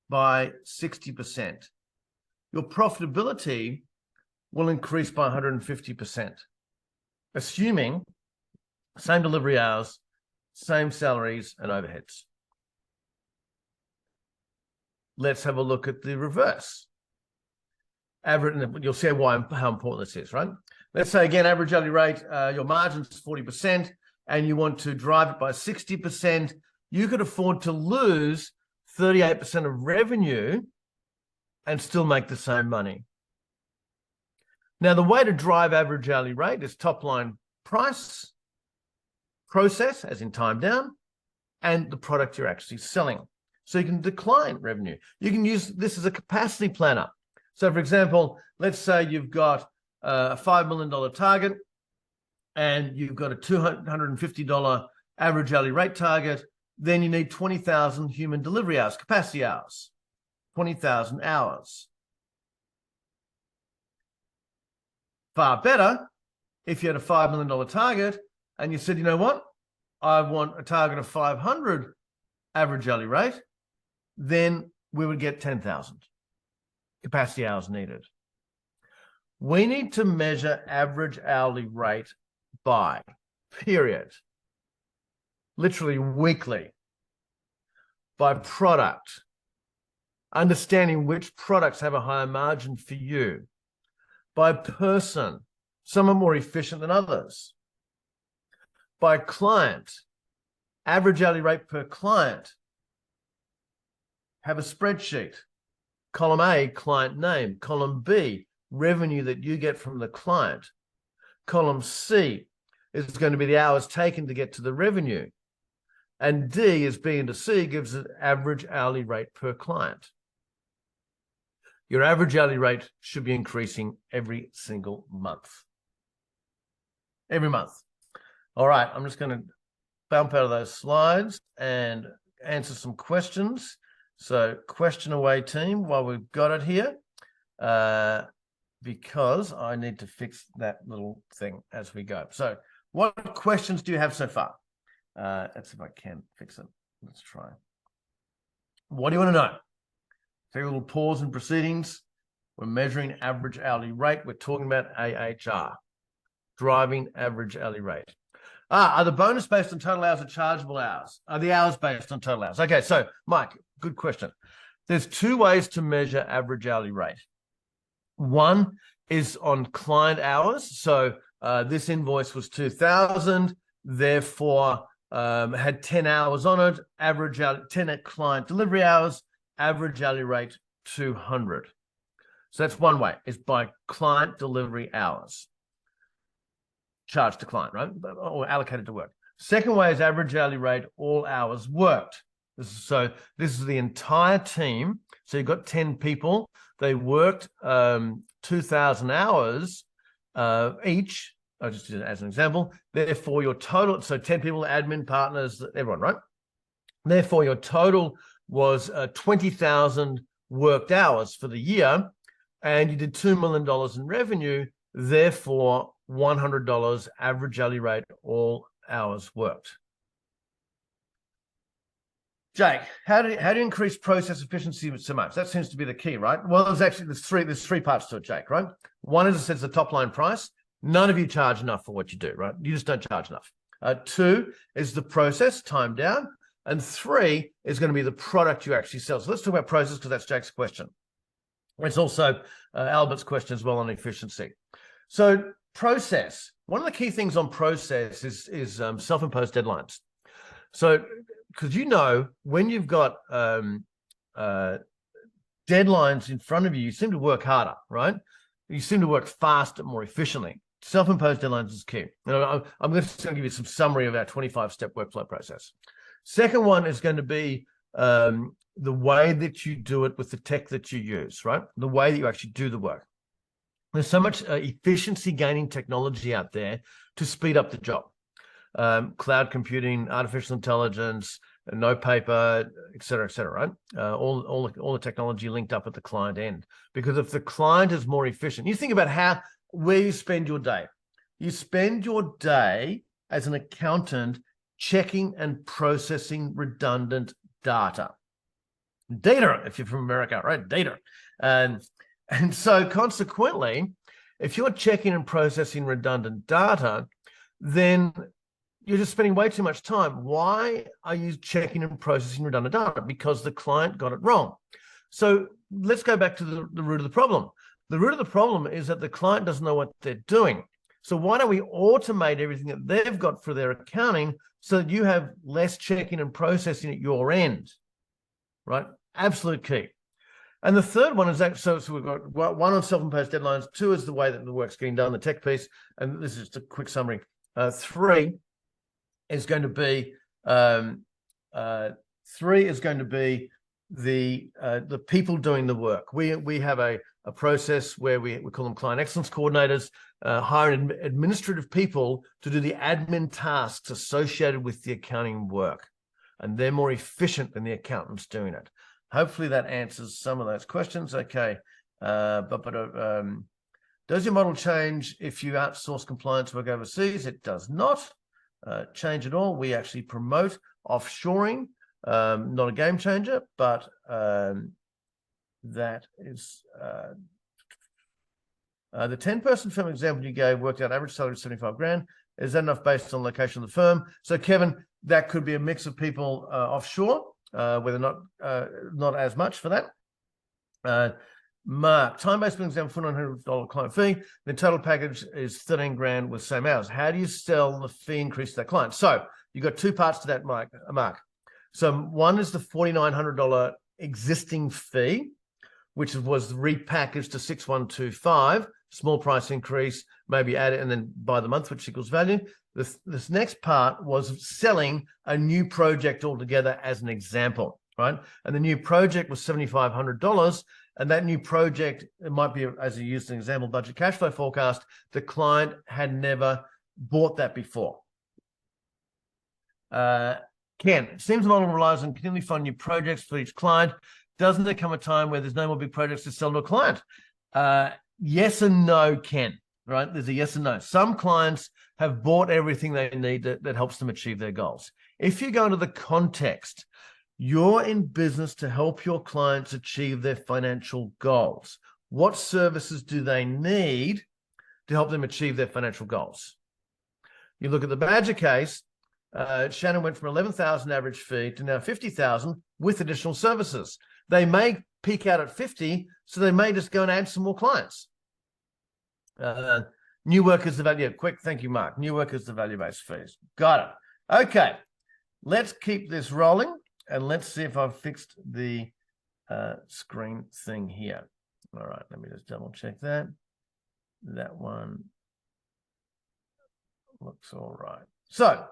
by 60%. Your profitability will increase by 150%, assuming same delivery hours, same salaries and overheads. Let's have a look at the reverse. Average, you'll see how important this is, right? Let's say again, average hourly rate, your margin is 40%, and you want to drive it by 60%. You could afford to lose 38% of revenue and still make the same money. Now, the way to drive average hourly rate is top line price, process, as in time down, and the product you're actually selling. So you can decline revenue. You can use this as a capacity planner. So for example, let's say you've got a $5 million target and you've got a $250 average hourly rate target. Then you need 20,000 human delivery hours, capacity hours, 20,000 hours. Far better if you had a $5 million target and you said, you know what, I want a target of 500 average hourly rate, then we would get 10,000 capacity hours needed. We need to measure average hourly rate by period, literally weekly, by product, understanding which products have a higher margin for you, by person, some are more efficient than others, by client, average hourly rate per client. Have a spreadsheet. Column A, client name. Column B, revenue that you get from the client. Column C is going to be the hours taken to get to the revenue. And D is B into C gives an average hourly rate per client. Your average hourly rate should be increasing every single month. Every month. All right, I'm just going to bump out of those slides and answer some questions. So question away, team, while we've got it here, because I need to fix that little thing as we go. So what questions do you have so far? Let's see if I can fix it. Let's try. What do you want to know? Take a little pause in proceedings. We're measuring average hourly rate. We're talking about AHR, driving average hourly rate. Are the bonus based on total hours or chargeable hours? Are the hours based on total hours? Okay, so Mike, good question. There's two ways to measure average hourly rate. One is on client hours. So this invoice was 2,000, therefore had 10 hours on it, average hourly, 10 client delivery hours, average hourly rate 200. So that's one way, is by client delivery hours. Charged to client, right? Or allocated to work. Second way is average hourly rate, all hours worked. This is the entire team. So you've got 10 people. They worked 2,000 hours each. I just did it as an example. Therefore, your total, so 10 people, admin, partners, everyone, right? Therefore, your total was 20,000 worked hours for the year, and you did $2 million in revenue. Therefore, $100 average hourly rate, all hours worked. Jake, how do you increase process efficiency so much? That seems to be the key, right? Well, there's three parts to it, Jake, right? One is, it says the top line price. None of you charge enough for what you do, right? You just don't charge enough. Two is the process, time down. And three is going to be the product you actually sell. So let's talk about process, because that's Jake's question. It's also Albert's question as well on efficiency. So process, one of the key things on process is self-imposed deadlines. So, because when you've got deadlines in front of you, you seem to work harder, right? You seem to work faster, more efficiently. Self-imposed deadlines is key. I'm going to give you some summary of our 25-step workflow process. Second one is going to be the way that you do it with the tech that you use, right? The way that you actually do the work. There's so much efficiency gaining technology out there to speed up the job. Cloud computing, artificial intelligence, no paper, et cetera, right? All the technology linked up at the client end. Because if the client is more efficient, you think about where you spend your day. You spend your day as an accountant checking and processing redundant data. Data, if you're from America, right? Data. And so consequently, if you're checking and processing redundant data, then you're just spending way too much time. Why are you checking and processing redundant data? Because the client got it wrong. So let's go back to the root of the problem. The root of the problem is that the client doesn't know what they're doing. So why don't we automate everything that they've got for their accounting so that you have less checking and processing at your end, right? Absolute key. And the third one is that, so we've got one on self-imposed deadlines, two is the way that the work's getting done, the tech piece, and this is just a quick summary. Three is going to be the people doing the work. We have a process where we call them client excellence coordinators, hire administrative people to do the admin tasks associated with the accounting work, and they're more efficient than the accountants doing it. Hopefully that answers some of those questions. Okay, does your model change if you outsource compliance work overseas? It does not change at all. We actually promote offshoring. Not a game changer, but that is the 10-person firm example you gave worked out average salary of 75 grand. Is that enough based on location of the firm? So Kevin, that could be a mix of people offshore, whether not as much for that. Mark, time-based example, $400 client fee. The total package is 13 grand with same hours. How do you sell the fee increase to that client? So you've got two parts to that, Mark. So one is the $4,900 existing fee, which was repackaged to 6,125, small price increase, maybe add it and then by the month, which equals value. This next part was selling a new project altogether as an example, right? And the new project was $7,500. And that new project, it might be, as you used an example, budget cash flow forecast, the client had never bought that before. Ken, it seems the model relies on continually fund new projects for each client. Doesn't there come a time where there's no more big projects to sell to a client? Yes and no, Ken, right? There's a yes and no. Some clients have bought everything they need that helps them achieve their goals. If you go into the context, you're in business to help your clients achieve their financial goals. What services do they need to help them achieve their financial goals? You look at the Badger case, Shannon went from 11,000 average fee to now 50,000 with additional services. They may peak out at 50, so they may just go and add some more clients. New work is the value. Quick, thank you, Mark. New work is the value-based fees. Got it. Okay, let's keep this rolling. And let's see if I've fixed the screen thing here. All right, let me just double check that. That one looks all right. So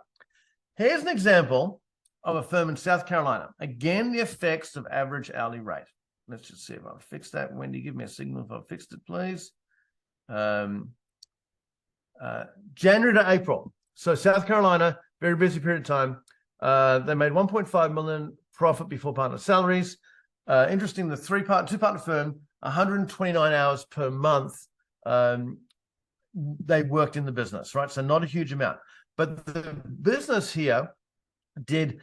here's an example of a firm in South Carolina. Again, the effects of average hourly rate. Let's just see if I've fixed that. Wendy, give me a signal if I've fixed it, please. January to April. So South Carolina, very busy period of time. They made 1.5 million profit before partner salaries. Interesting, the two-partner firm, 129 hours per month they worked in the business, right? So not a huge amount. But the business here It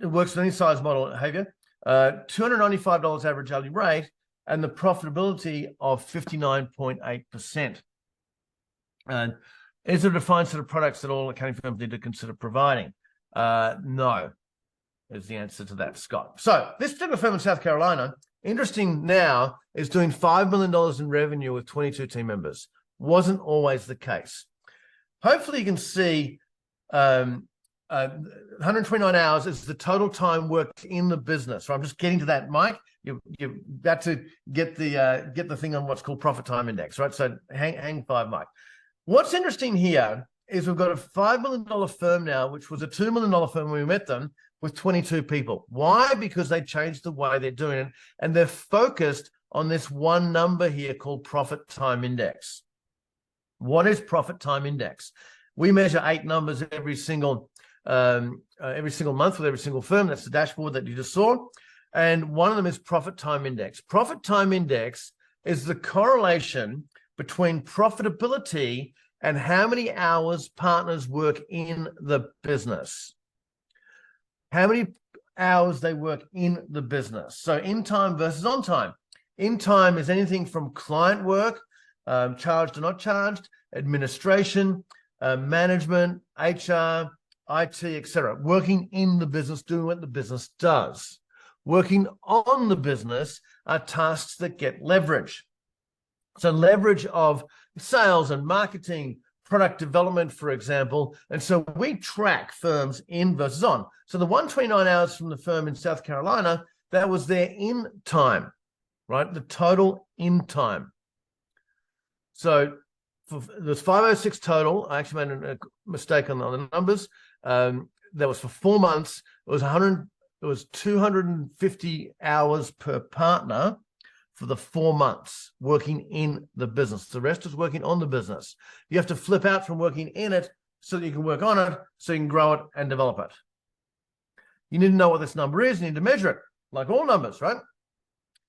works with any size model behavior, $295 average hourly rate, and the profitability of 59.8%. And is it a defined set of products that all accounting firms need to consider providing? No, is the answer to that, Scott. So this particular firm in South Carolina, interesting now, is doing $5 million in revenue with 22 team members. Wasn't always the case. Hopefully you can see 129 hours is the total time worked in the business. So I'm just getting to that, Mike. You've got to get the thing on what's called profit time index, right? So hang five, Mike. What's interesting here is we've got a $5 million firm now, which was a $2 million firm when we met them, with 22 people. Why? Because they changed the way they're doing it, and they're focused on this one number here called profit time index. What is profit time index? We measure 8 numbers every single month with every single firm. That's the dashboard that you just saw. And one of them is profit time index. Profit time index is the correlation between profitability and how many hours partners work in the business. How many hours they work in the business. So in time versus on time. In time is anything from client work, charged or not charged, administration, management, HR, IT, etc. Working in the business, doing what the business does. Working on the business are tasks that get leverage. So leverage of sales and marketing, product development, for example. And so we track firms in versus on. So the 129 hours from the firm in South Carolina, that was their in time, right? The total in time. So there's 506 total. I actually made a mistake on the numbers. That was for 4 months. It was 250 hours per partner for the 4 months working in the business. The rest is working on the business. You have to flip out from working in it so that you can work on it, so you can grow it and develop it. You need to know what this number is. You need to measure it, like all numbers, right?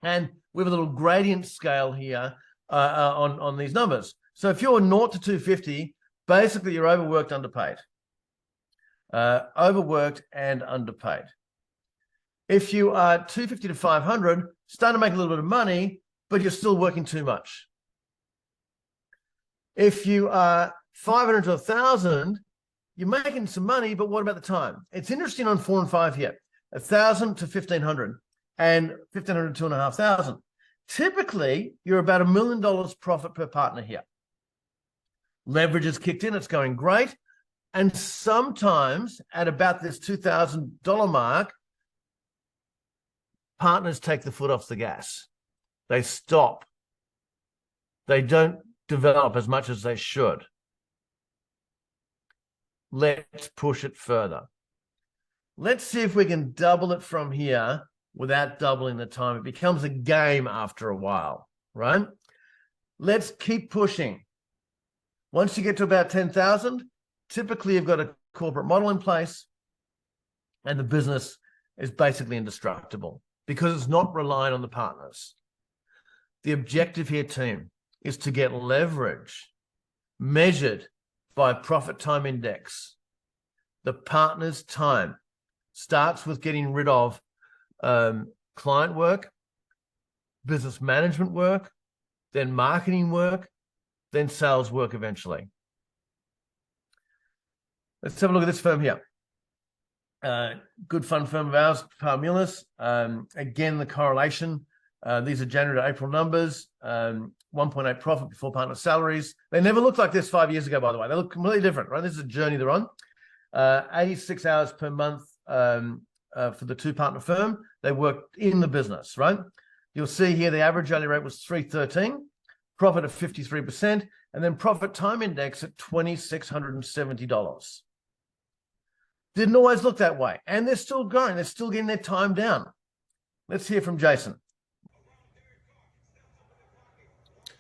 And we have a little gradient scale here on these numbers. So if you're 0 to 250, basically you're overworked, underpaid. Overworked and underpaid. If you are 250 to 500, starting to make a little bit of money, but you're still working too much. If you are 500 to 1,000, you're making some money, but what about the time? It's interesting on 4 and 5 here, 1,000 to 1,500 and 1,500 to 2,500. Typically, you're about $1 million profit per partner here. Leverage is kicked in, it's going great. And sometimes at about this $2,000 mark, partners take the foot off the gas. They stop. They don't develop as much as they should. Let's push it further. Let's see if we can double it from here without doubling the time. It becomes a game after a while, right? Let's keep pushing. Once you get to about 10,000, typically you've got a corporate model in place and the business is basically indestructible because it's not relying on the partners. The objective here, team, is to get leverage measured by profit time index. The partner's time starts with getting rid of client work, business management work, then marketing work, then sales work eventually. Let's have a look at this firm here. Good fun firm of ours, Palmulis. Again, the correlation. These are January to April numbers. 1.8 profit before partner salaries. They never looked like this 5 years ago, by the way. They look completely different, right? This is a journey they're on. 86 hours per month for the 2-partner firm. They worked in the business, right? You'll see here the average hourly rate was $313, profit of 53%, and then profit time index at $2,670. Didn't always look that way. And they're still growing. They're still getting their time down. Let's hear from Jason.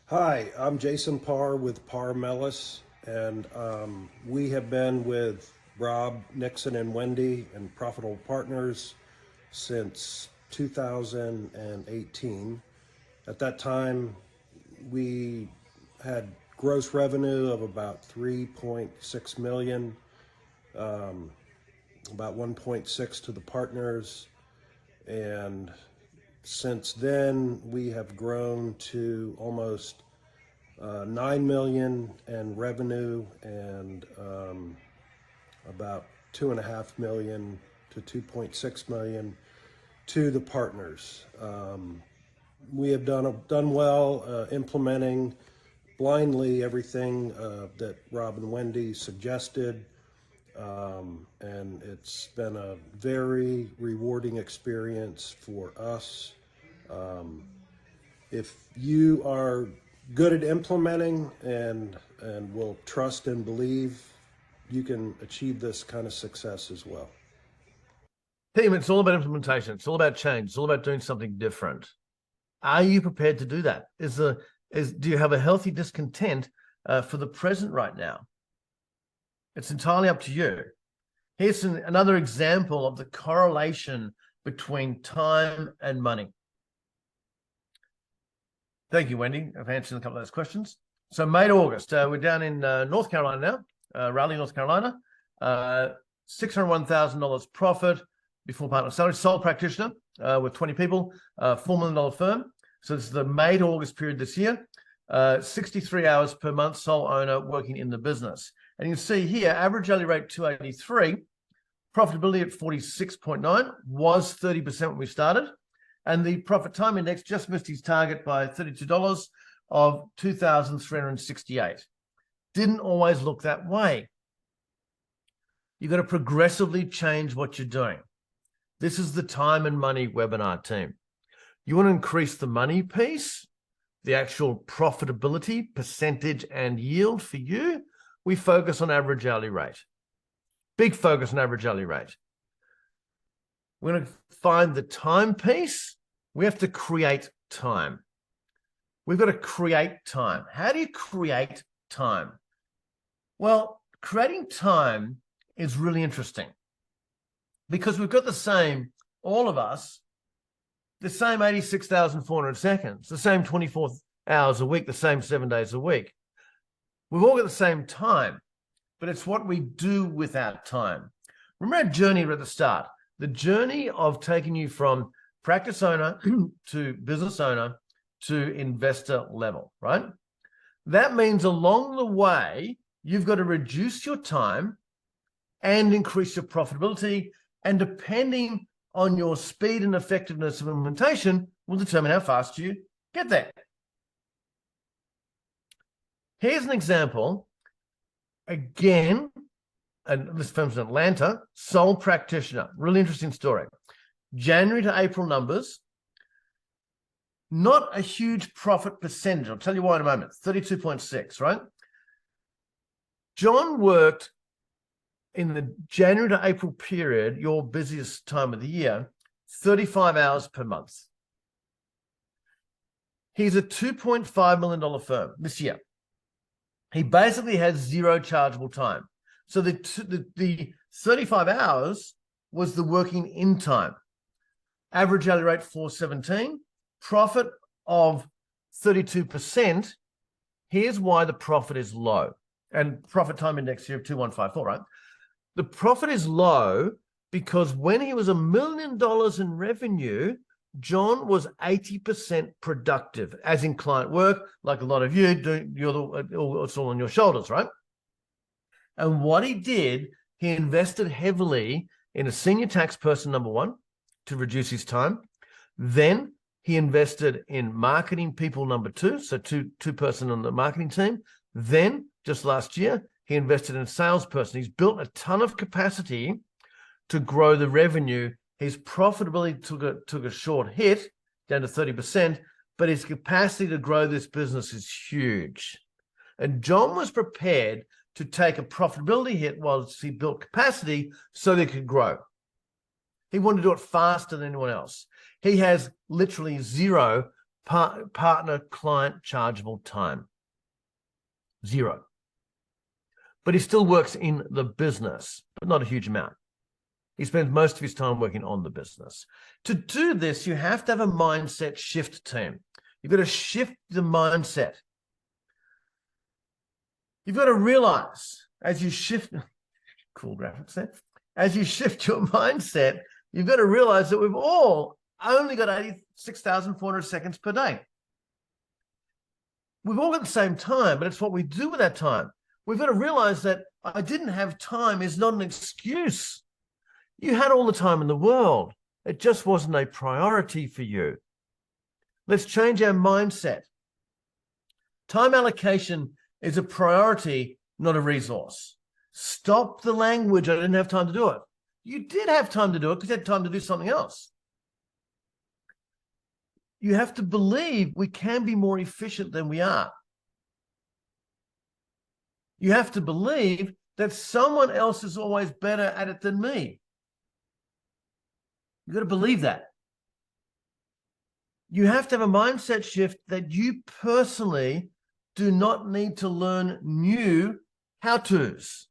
Hi, I'm Jason Parr with Parr Mellis, and we have been with Rob Nixon and Wendy and Profitable Partners since 2018. At that time, we had gross revenue of about 3.6 million. about 1.6 to the partners. And since then, we have grown to almost 9 million in revenue and about 2.5 million to 2.6 million to the partners. We have done well implementing blindly everything that Rob and Wendy suggested, and it's been a very rewarding experience for us. If you are good at implementing and will trust and believe, you can achieve this kind of success as well. Team, it's all about implementation. It's all about change. It's all about doing something different. Are you prepared to do that? Do you have a healthy discontent for the present right now? It's entirely up to you. Here's another example of the correlation between time and money. Thank you, Wendy. I've answered a couple of those questions. So May to August, we're down in North Carolina now, Raleigh, North Carolina. $601,000 profit before partner salary, sole practitioner with 20 people, $4 million firm. So this is the May to August period this year. 63 hours per month, sole owner working in the business. And you can see here, average hourly rate 283, profitability at 46.9, was 30% when we started. And the profit time index just missed his target by $32 of 2,368. Didn't always look that way. You've got to progressively change what you're doing. This is the time and money webinar, team. You want to increase the money piece, the actual profitability, percentage, and yield for you. We focus on average hourly rate. Big focus on average hourly rate. We're going to find the time piece. We have to create time. We've got to create time. How do you create time? Well, creating time is really interesting because we've got the same, all of us, the same 86,400 seconds, the same 24 hours a week, the same 7 days a week. We've all got the same time, but it's what we do with our time. Remember our journey at the start, the journey of taking you from practice owner to business owner to investor level, right? That means along the way, you've got to reduce your time and increase your profitability. And depending on your speed and effectiveness of implementation will determine how fast you get there. Here's an example. Again, and this firm's in Atlanta, sole practitioner. Really interesting story. January to April numbers, not a huge profit percentage. I'll tell you why in a moment. 32.6, right? John worked in the January to April period, your busiest time of the year, 35 hours per month. He's a $2.5 million firm this year. He basically has zero chargeable time. So the 35 hours was the working in time. Average hourly rate 417, profit of 32%. Here's why the profit is low. And profit time index here of 2154, right? The profit is low because when he was $1 million in revenue, John was 80% productive, as in client work, like a lot of you do. It's all on your shoulders, right? And what he did, he invested heavily in a senior tax person, number one, to reduce his time. Then he invested in marketing people, number two, so two person on the marketing team. Then, just last year, he invested in a salesperson. He's built a ton of capacity to grow the revenue. His profitability took a short hit, down to 30%, but his capacity to grow this business is huge. And John was prepared to take a profitability hit whilst he built capacity so they could grow. He wanted to do it faster than anyone else. He has literally zero partner client chargeable time. Zero. But he still works in the business, but not a huge amount. He spends most of his time working on the business. To do this, you have to have a mindset shift, team. You've got to shift the mindset. You've got to realize as you shift, cool graphics there, as you shift your mindset, you've got to realize that we've all only got 86,400 seconds per day. We've all got the same time, but it's what we do with that time. We've got to realize that I didn't have time is not an excuse. You had all the time in the world. It just wasn't a priority for you. Let's change our mindset. Time allocation is a priority, not a resource. Stop the language, I didn't have time to do it. You did have time to do it because you had time to do something else. You have to believe we can be more efficient than we are. You have to believe that someone else is always better at it than me. You've got to believe that. You have to have a mindset shift that you personally do not need to learn new how-tos.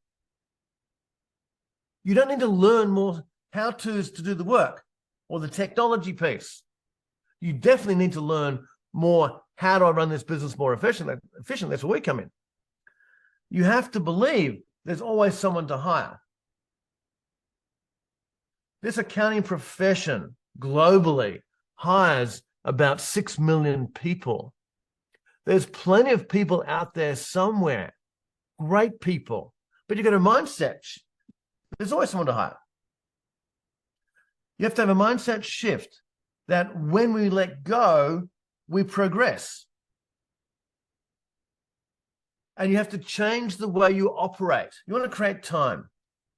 You don't need to learn more how-tos to do the work or the technology piece. You definitely need to learn more, how do I run this business more efficiently? That's where we come in. You have to believe there's always someone to hire. This accounting profession globally hires about 6 million people. There's plenty of people out there somewhere, great people, but you've got a mindset. There's always someone to hire. You have to have a mindset shift that when we let go, we progress. And you have to change the way you operate. You want to create time.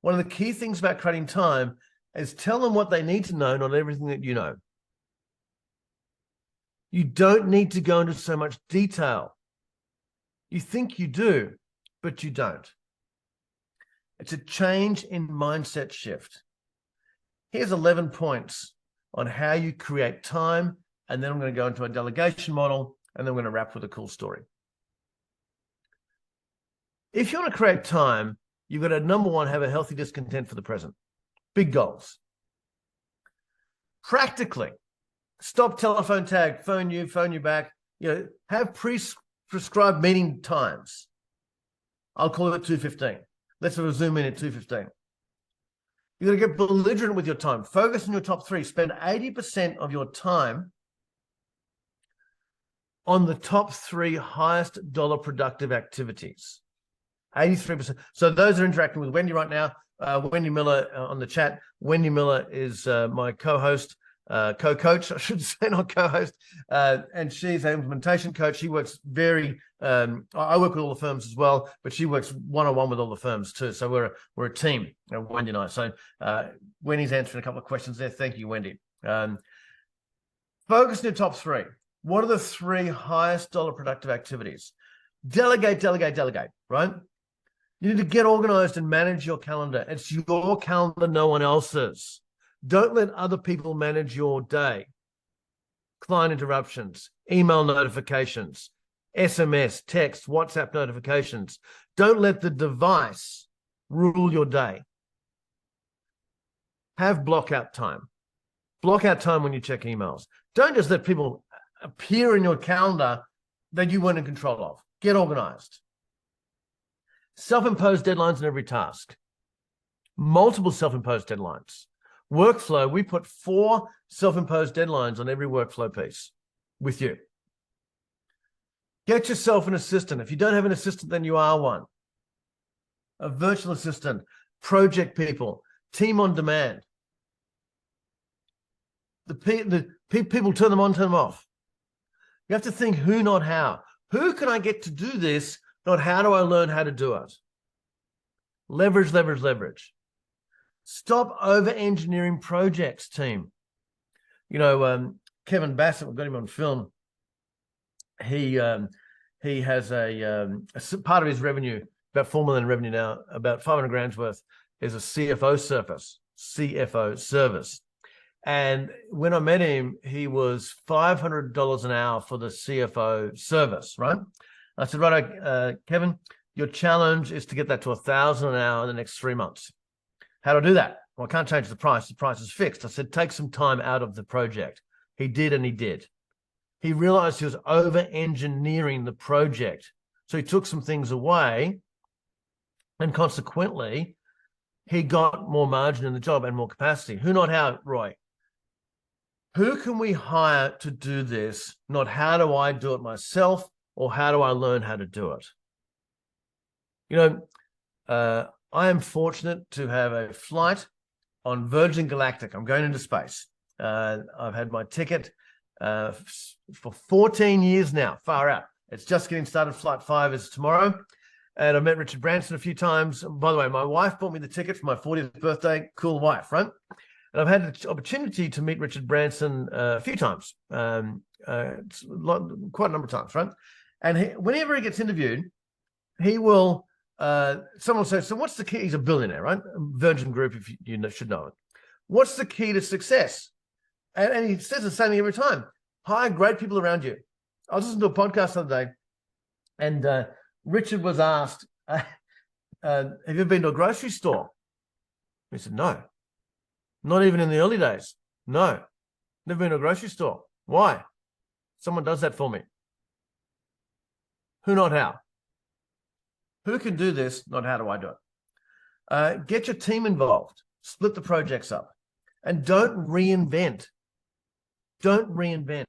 One of the key things about creating time is tell them what they need to know, not everything that you know. You don't need to go into so much detail. You think you do, but you don't. It's a change in mindset shift. Here's 11 points on how you create time, and then I'm going to go into a delegation model, and then we're going to wrap with a cool story. If you want to create time, you've got to, number one, have a healthy discontent for the present. Big goals. Practically, stop telephone tag, phone you back. Have prescribed meeting times. I'll call it at 2:15. Let's have a Zoom in at 2:15. You've got to get belligerent with your time. Focus on your top three. Spend 80% of your time on the top three highest dollar productive activities. 83%. So those are interacting with Wendy right now. Wendy Miller on the chat. Wendy Miller is my co-host, co-coach, I should say, not co-host. And she's an implementation coach. She works I work with all the firms as well, but she works one-on-one with all the firms too. So we're a team, Wendy and I. So Wendy's answering a couple of questions there. Thank you, Wendy. Focus on your top three. What are the three highest dollar productive activities? Delegate, right? You need to get organized and manage your calendar. It's your calendar, no one else's. Don't let other people manage your day. Client interruptions, email notifications, SMS, text, WhatsApp notifications. Don't let the device rule your day. Have block out time. Block out time when you check emails. Don't just let people appear in your calendar that you weren't in control of. Get organized. Self-imposed deadlines in every task. Multiple self-imposed deadlines. Workflow, we put 4 self-imposed deadlines on every workflow piece with you. Get yourself an assistant. If you don't have an assistant, then you are one. A virtual assistant, project people, team on demand. The people turn them on, turn them off. You have to think who, not how. Who can I get to do this? Not how do I learn how to do it? Leverage, leverage, leverage. Stop over-engineering projects, team. Kevin Bassett, we've got him on film. He has a part of his revenue, about 4 million revenue now, about 500 grand's worth is a CFO service. And when I met him, he was $500 an hour for the CFO service, right? I said, right, Kevin, your challenge is to get that to $1,000 an hour in the next 3 months. How do I do that? Well, I can't change the price. The price is fixed. I said, take some time out of the project. He did, and he did. He realized he was over-engineering the project. So he took some things away, and consequently, he got more margin in the job and more capacity. Who, not how, Roy? Who can we hire to do this? Not how do I do it myself, or how do I learn how to do it? You know, I am fortunate to have a flight on Virgin Galactic. I'm going into space. I've had my ticket for 14 years now, far out. It's just getting started. Flight 5 is tomorrow. And I've met Richard Branson a few times. By the way, my wife bought me the ticket for my 40th birthday. Cool wife, right? And I've had the opportunity to meet Richard Branson a few times, quite a number of times, right? And whenever he gets interviewed, he will, someone will say, so what's the key? He's a billionaire, right? Virgin Group, if you should know it. What's the key to success? And he says the same thing every time. Hire great people around you. I was listening to a podcast the other day, and Richard was asked, have you ever been to a grocery store? He said, no. Not even in the early days. No. Never been to a grocery store. Why? Someone does that for me. Who, not how? Who can do this? Not how do I do it? Get your team involved. Split the projects up. And don't reinvent. Don't reinvent.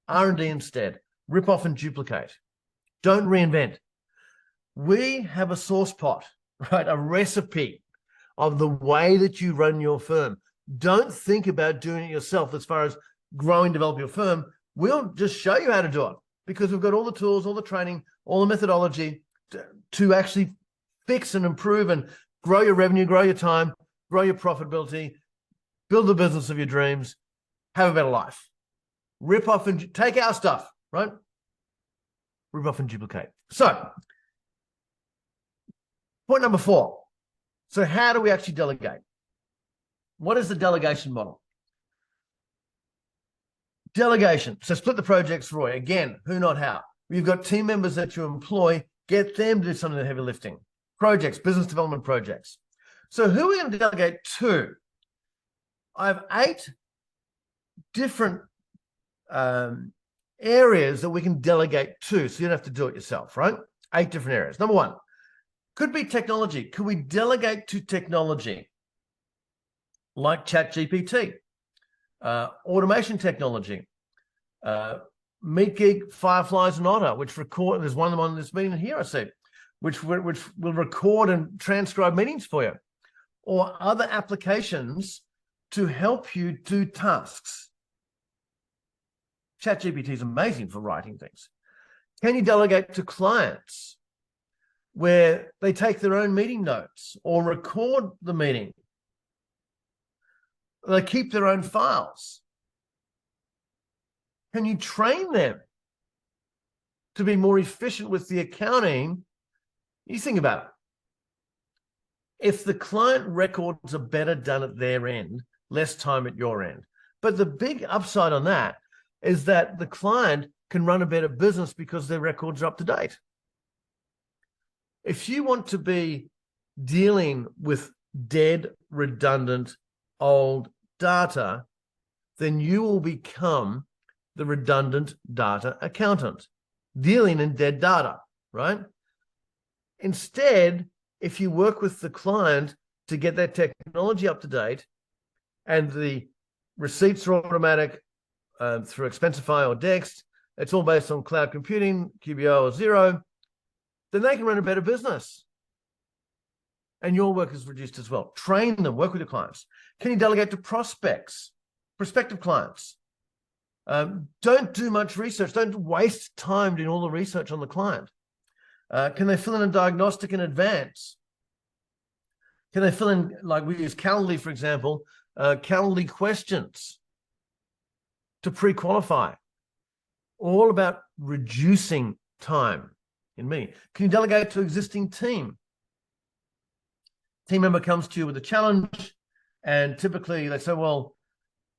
R&D instead. Rip off and duplicate. Don't reinvent. We have a sauce pot, right? A recipe of the way that you run your firm. Don't think about doing it yourself as far as growing, develop your firm. We'll just show you how to do it because we've got all the tools, all the training, all the methodology to actually fix and improve and grow your revenue, grow your time, grow your profitability, build the business of your dreams, have a better life. Rip off and take our stuff, right? Rip off and duplicate. So, point number 4. So how do we actually delegate? What is the delegation model? Delegation. So split the projects, Roy. Again, who, not how. You've got team members that you employ. Get them to do some of the heavy lifting. Projects, business development projects. So who are we going to delegate to? I have 8 different areas that we can delegate to, so you don't have to do it yourself, right? 8 different areas. Number 1. Could be technology. Could we delegate to technology like ChatGPT, automation technology, MeetGeek, Fireflies, and Otter, which record? There's one of them on this meeting here, I see, which will record and transcribe meetings for you, or other applications to help you do tasks. ChatGPT is amazing for writing things. Can you delegate to clients, where they take their own meeting notes or record the meeting? They keep their own files. Can you train them to be more efficient with the accounting? You think about it. If the client records are better done at their end, less time at your end. But the big upside on that is that the client can run a better business because their records are up to date. If you want to be dealing with dead, redundant, old data, then you will become the redundant data accountant, dealing in dead data, right? Instead, if you work with the client to get that technology up to date and the receipts are automatic through Expensify or Dext, it's all based on cloud computing, QBO or Xero, then they can run a better business. And your work is reduced as well. Train them, work with your clients. Can you delegate to prospects, prospective clients? Don't do much research. Don't waste time doing all the research on the client. Can they fill in a diagnostic in advance? Can they fill in, like we use Calendly, for example, Calendly questions to pre-qualify? All about reducing time in meeting. Can you delegate to existing team? Team member comes to you with a challenge, and typically they say, well,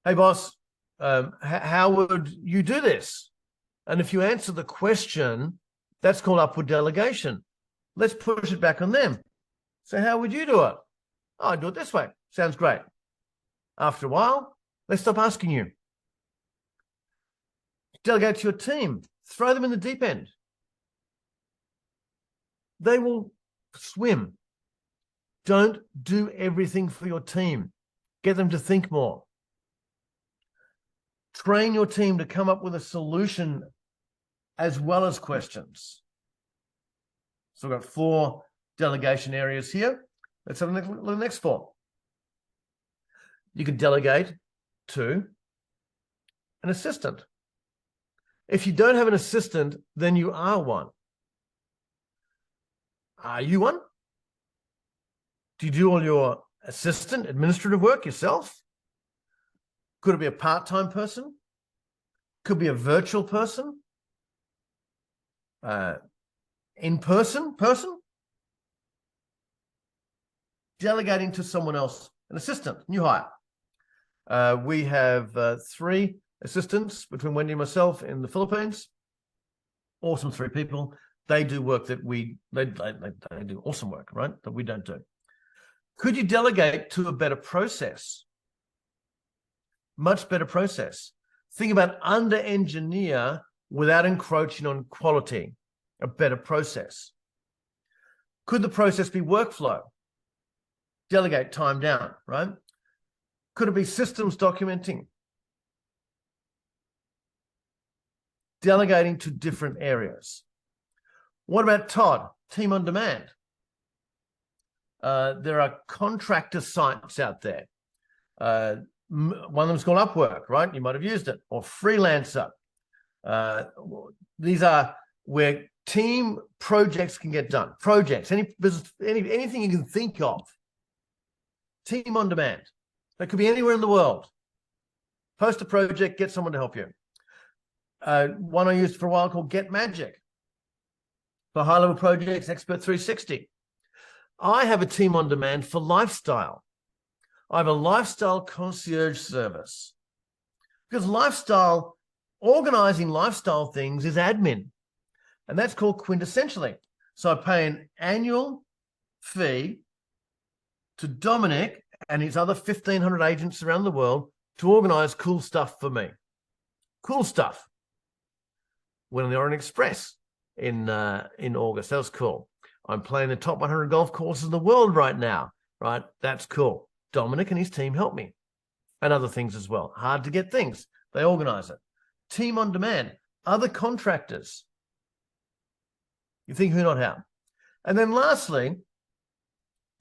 hey, boss, how would you do this? And if you answer the question, that's called upward delegation. Let's push it back on them. So how would you do it? Oh, I do it this way. Sounds great. After a while, they stop asking you. Delegate to your team. Throw them in the deep end. They will swim. Don't do everything for your team. Get them to think more. Train your team to come up with a solution as well as questions. So we've got 4 delegation areas here. Let's have a look at the next 4. You can delegate to an assistant. If you don't have an assistant, then you are one. Are you one? Do you do all your assistant administrative work yourself? Could it be a part-time person? Could be a virtual person? In-person person? Delegating to someone else, an assistant, new hire. We have 3 assistants between Wendy and myself in the Philippines. Awesome 3 people. They do work that they do awesome work, right? That we don't do. Could you delegate to a better process? Much better process. Think about under-engineer without encroaching on quality, a better process. Could the process be workflow? Delegate time down, right? Could it be systems documenting? Delegating to different areas. What about Todd? Team on demand. There are contractor sites out there. One of them is called Upwork, right? You might have used it, or Freelancer. These are where team projects can get done. Projects, any business, anything you can think of. Team on demand. That could be anywhere in the world. Post a project, get someone to help you. One I used for a while called Get Magic. For high-level projects, Expert 360. I have a team on demand for lifestyle. I have a lifestyle concierge service. Because organizing lifestyle things is admin. And that's called quintessentially. So I pay an annual fee to Dominic and his other 1,500 agents around the world to organize cool stuff for me. Cool stuff. Went on the Orient Express in August. That was cool. I'm playing the top 100 golf courses in the world right now, right? That's cool. Dominic and his team help me. And other things as well. Hard to get things. They organize it. Team on demand. Other contractors. You think who, not how. And then lastly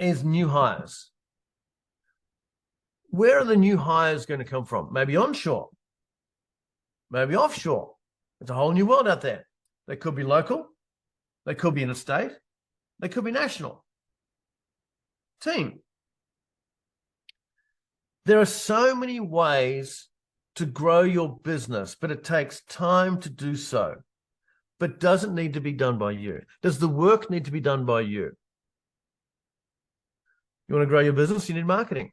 is new hires. Where are the new hires going to come from? Maybe onshore. Maybe offshore. It's a whole new world out there. They could be local. They could be interstate. They could be national. Team. There are so many ways to grow your business, but it takes time to do so. But doesn't need to be done by you. Does the work need to be done by you? You want to grow your business? You need marketing.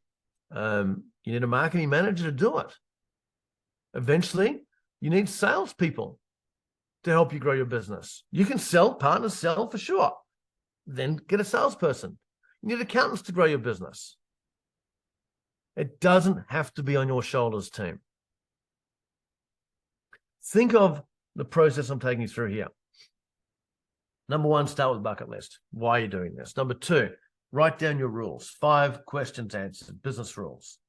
You need a marketing manager to do it. Eventually, you need salespeople to help you grow your business. You can sell, partners sell for sure. Then get a salesperson. You need accountants to grow your business. It doesn't have to be on your shoulders, team. Think of the process I'm taking you through here. Number 1, start with a bucket list. Why are you doing this? Number 2, write down your rules. 5 questions answered, business rules.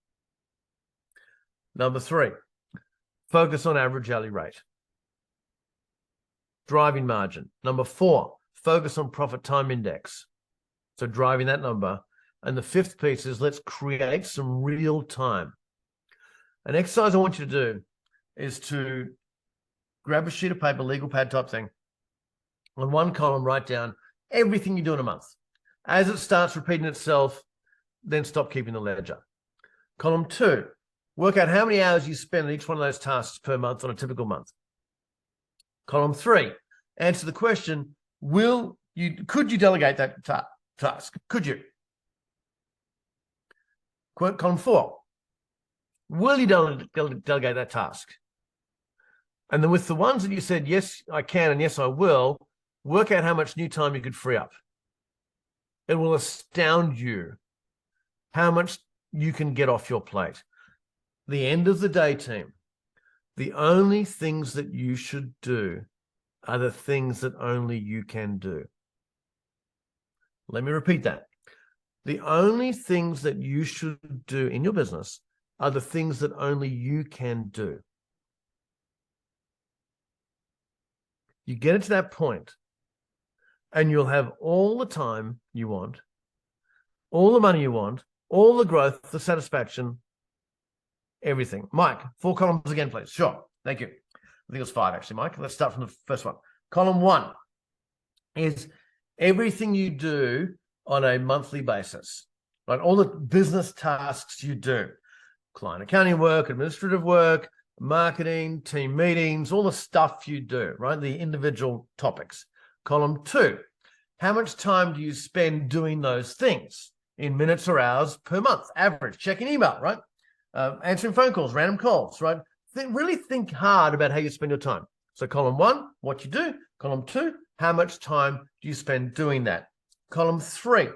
Number 3, focus on average hourly rate. Driving margin. Number 4, focus on profit time index. So driving that number. And the 5th piece is let's create some real time. An exercise I want you to do is to grab a sheet of paper, legal pad type thing. On one column, write down everything you do in a month. As it starts repeating itself, then stop keeping the ledger. Column 2, work out how many hours you spend on each one of those tasks per month on a typical month. Column 3, answer the question, could you delegate that task? Could you? Column 4, will you delegate that task? And then with the ones that you said, yes, I can, and yes, I will, work out how much new time you could free up. It will astound you how much you can get off your plate. The end of the day, team, the only things that you should do are the things that only you can do. Let me repeat that. The only things that you should do in your business are the things that only you can do. You get it to that point, and you'll have all the time you want, all the money you want, all the growth, the satisfaction, everything. Mike, 4 columns again, please. Sure. Thank you. I think it was 5, actually, Mike. Let's start from the first one. Column 1 is everything you do on a monthly basis, right? All the business tasks you do, client accounting work, administrative work, marketing, team meetings, all the stuff you do, right? The individual topics. Column 2, how much time do you spend doing those things in minutes or hours per month? Average, checking email, right? Answering phone calls, random calls, right? Really think hard about how you spend your time. So column 1, what you do. Column 2, how much time do you spend doing that? Column 3,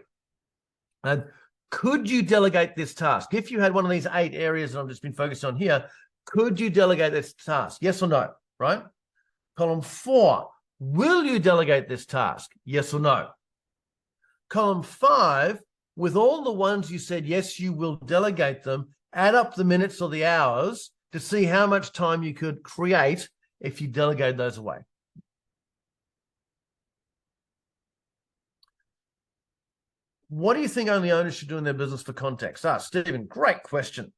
could you delegate this task? If you had one of these 8 areas that I've just been focused on here, could you delegate this task? Yes or no, right? Column 4, will you delegate this task? Yes or no? Column 5, with all the ones you said, yes, you will delegate them, add up the minutes or the hours to see how much time you could create if you delegate those away. What do you think only owners should do in their business for context? Stephen, great question.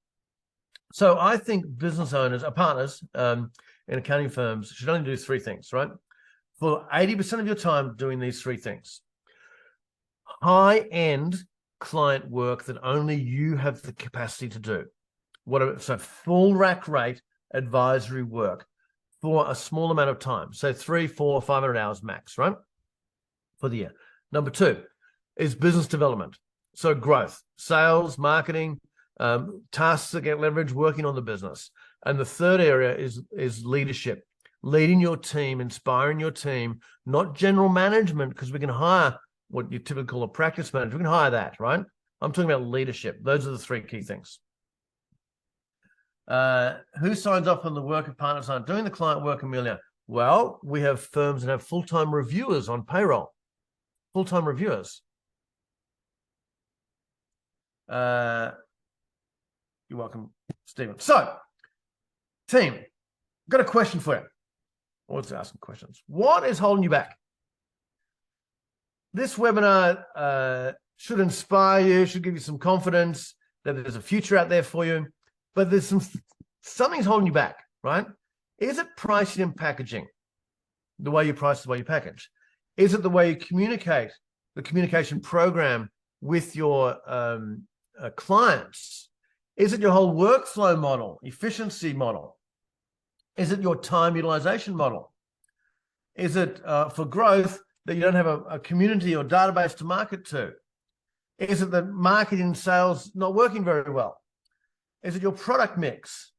So I think business owners, partners in accounting firms should only do 3 things, right? For 80% of your time doing these 3 things. High-end client work that only you have the capacity to do. So full rack rate advisory work for a small amount of time. So 300, 400, 500 hours max, right? For the year. Number 2 is business development. So growth, sales, marketing, tasks that get leverage, working on the business. And the third area is leadership, leading your team, inspiring your team, not general management, because we can hire what you typically call a practice manager. We can hire that, right? I'm talking about leadership. Those are the 3 key things. Who signs off on the work if partners aren't doing the client work, Amelia? Well, we have firms that have full-time reviewers on payroll. Full-time reviewers. You're welcome, Stephen. So, team, got a question for you. Let's ask some questions. What is holding you back? This webinar should inspire you, should give you some confidence that there's a future out there for you, but there's something's holding you back, right? Is it pricing and packaging? The way you price, the way you package? Is it the way you communicate, the communication program with your clients? Is it your whole workflow model, efficiency model? Is it your time utilization model? Is it for growth that you don't have a community or database to market to? Is it that marketing and sales not working very well? Is it your product mix?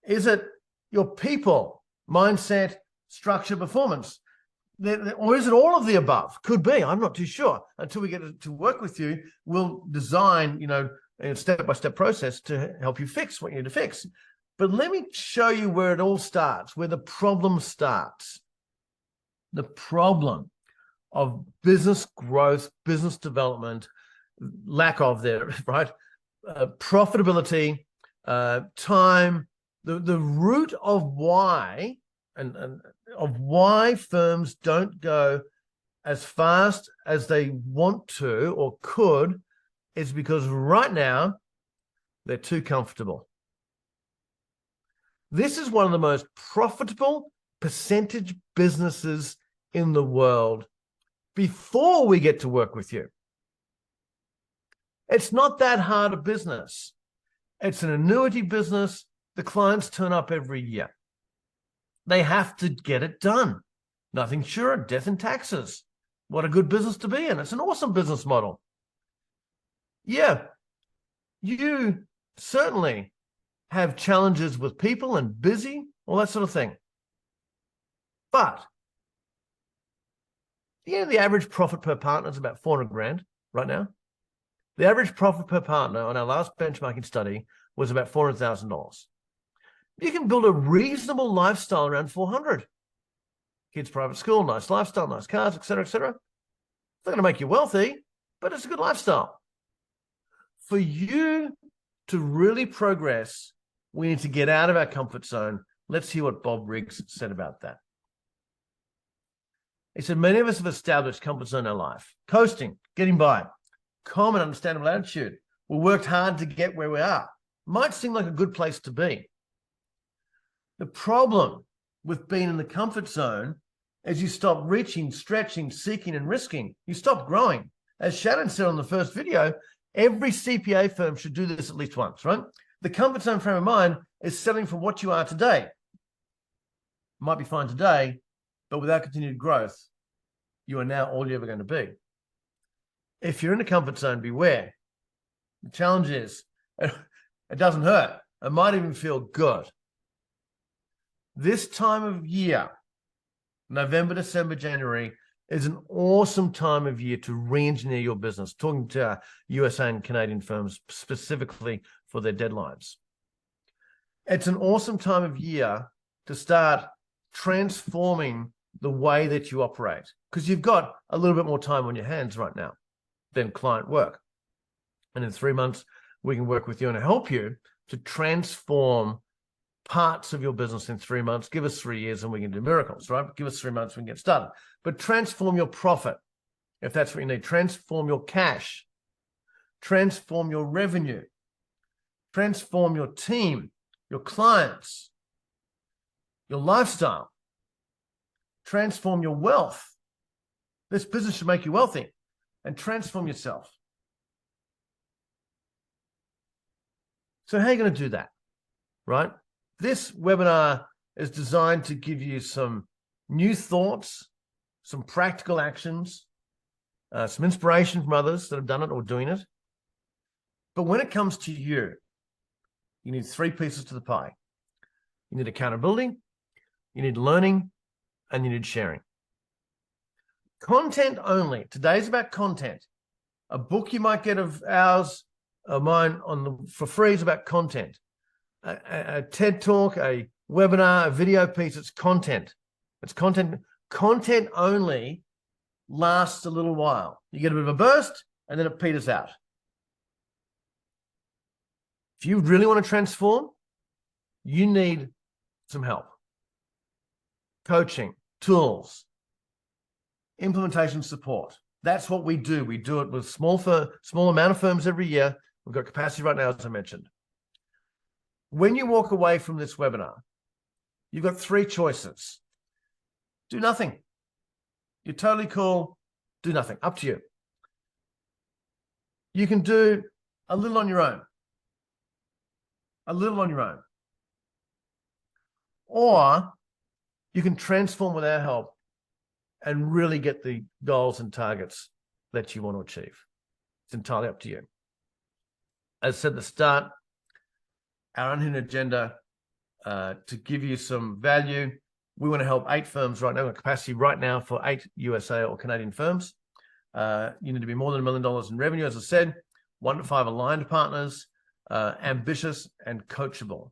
Is it your people, mindset, structure, performance? Or is it all of the above? Could be. I'm not too sure. Until we get to work with you, we'll design, a step-by-step process to help you fix what you need to fix. But let me show you where it all starts, where the problem starts. The problem of business growth, business development, lack of there, right? Profitability, time, the root of why and of why firms don't go as fast as they want to or could is because right now they're too comfortable. This is one of the most profitable percentage businesses in the world before we get to work with you. It's not that hard a business. It's an annuity business. The clients turn up every year. They have to get it done. Nothing sure, death and taxes. What a good business to be in. It's an awesome business model. Yeah, you certainly have challenges with people and busy, all that sort of thing. But the average profit per partner is about 400 grand right now. The average profit per partner on our last benchmarking study was about $400,000. You can build a reasonable lifestyle around 400. Kids' private school, nice lifestyle, nice cars, etc., etc. It's not going to make you wealthy, but it's a good lifestyle. for you to really progress, we need to get out of our comfort zone. Let's hear what Bob Riggs said about that. He said, many of us have established comfort zone in our life, coasting, getting by, common, understandable attitude. We worked hard to get where we are. Might seem like a good place to be. The problem with being in the comfort zone is you stop reaching, stretching, seeking, and risking. You stop growing. As Shannon said on the first video, every CPA firm should do this at least once, right? The comfort zone frame of mind is settling for what you are today. Might be fine today, but without continued growth, you are now all you're ever going to be. If you're in a comfort zone, beware. The challenge is, it doesn't hurt. It might even feel good. This time of year, November, December, January, is an awesome time of year to re-engineer your business, talking to USA and Canadian firms specifically for their deadlines. It's an awesome time of year to start transforming the way that you operate, because you've got a little bit more time on your hands right now than client work. And in 3 months, we can work with you and help you to transform parts of your business in 3 months. Give us 3 years and we can do miracles, right? Give us 3 months, we can get started. But transform your profit, if that's what you need. Transform your cash. Transform your revenue. Transform your team, your clients, your lifestyle. Transform your wealth. This business should make you wealthy. And transform yourself. So how are you going to do that, right? This webinar is designed to give you some new thoughts, some practical actions, some inspiration from others that have done it or doing it. But when it comes to you, you need 3 pieces to the pie. You need accountability, you need learning, and you need sharing. Content only. Today's about content. A book you might get of ours, mine for free is about content. A TED Talk, a webinar, a video piece, it's content. It's content. Content only lasts a little while. You get a bit of a burst, and then it peters out. If you really want to transform, you need some help. Coaching, tools, implementation support. That's what we do. We do it with small amount of firms every year. We've got capacity right now, as I mentioned. When you walk away from this webinar, you've got 3 choices. Do nothing. You're totally cool. Do nothing. Up to you. You can do a little on your own. A little on your own. Or you can transform with our help and really get the goals and targets that you want to achieve. It's entirely up to you. As I said at the start, our unhinged agenda to give you some value. We want to help 8 firms right now. We've got capacity right now for 8 USA or Canadian firms. You need to be more than $1 million in revenue, as I said, 1 to 5 aligned partners, ambitious and coachable.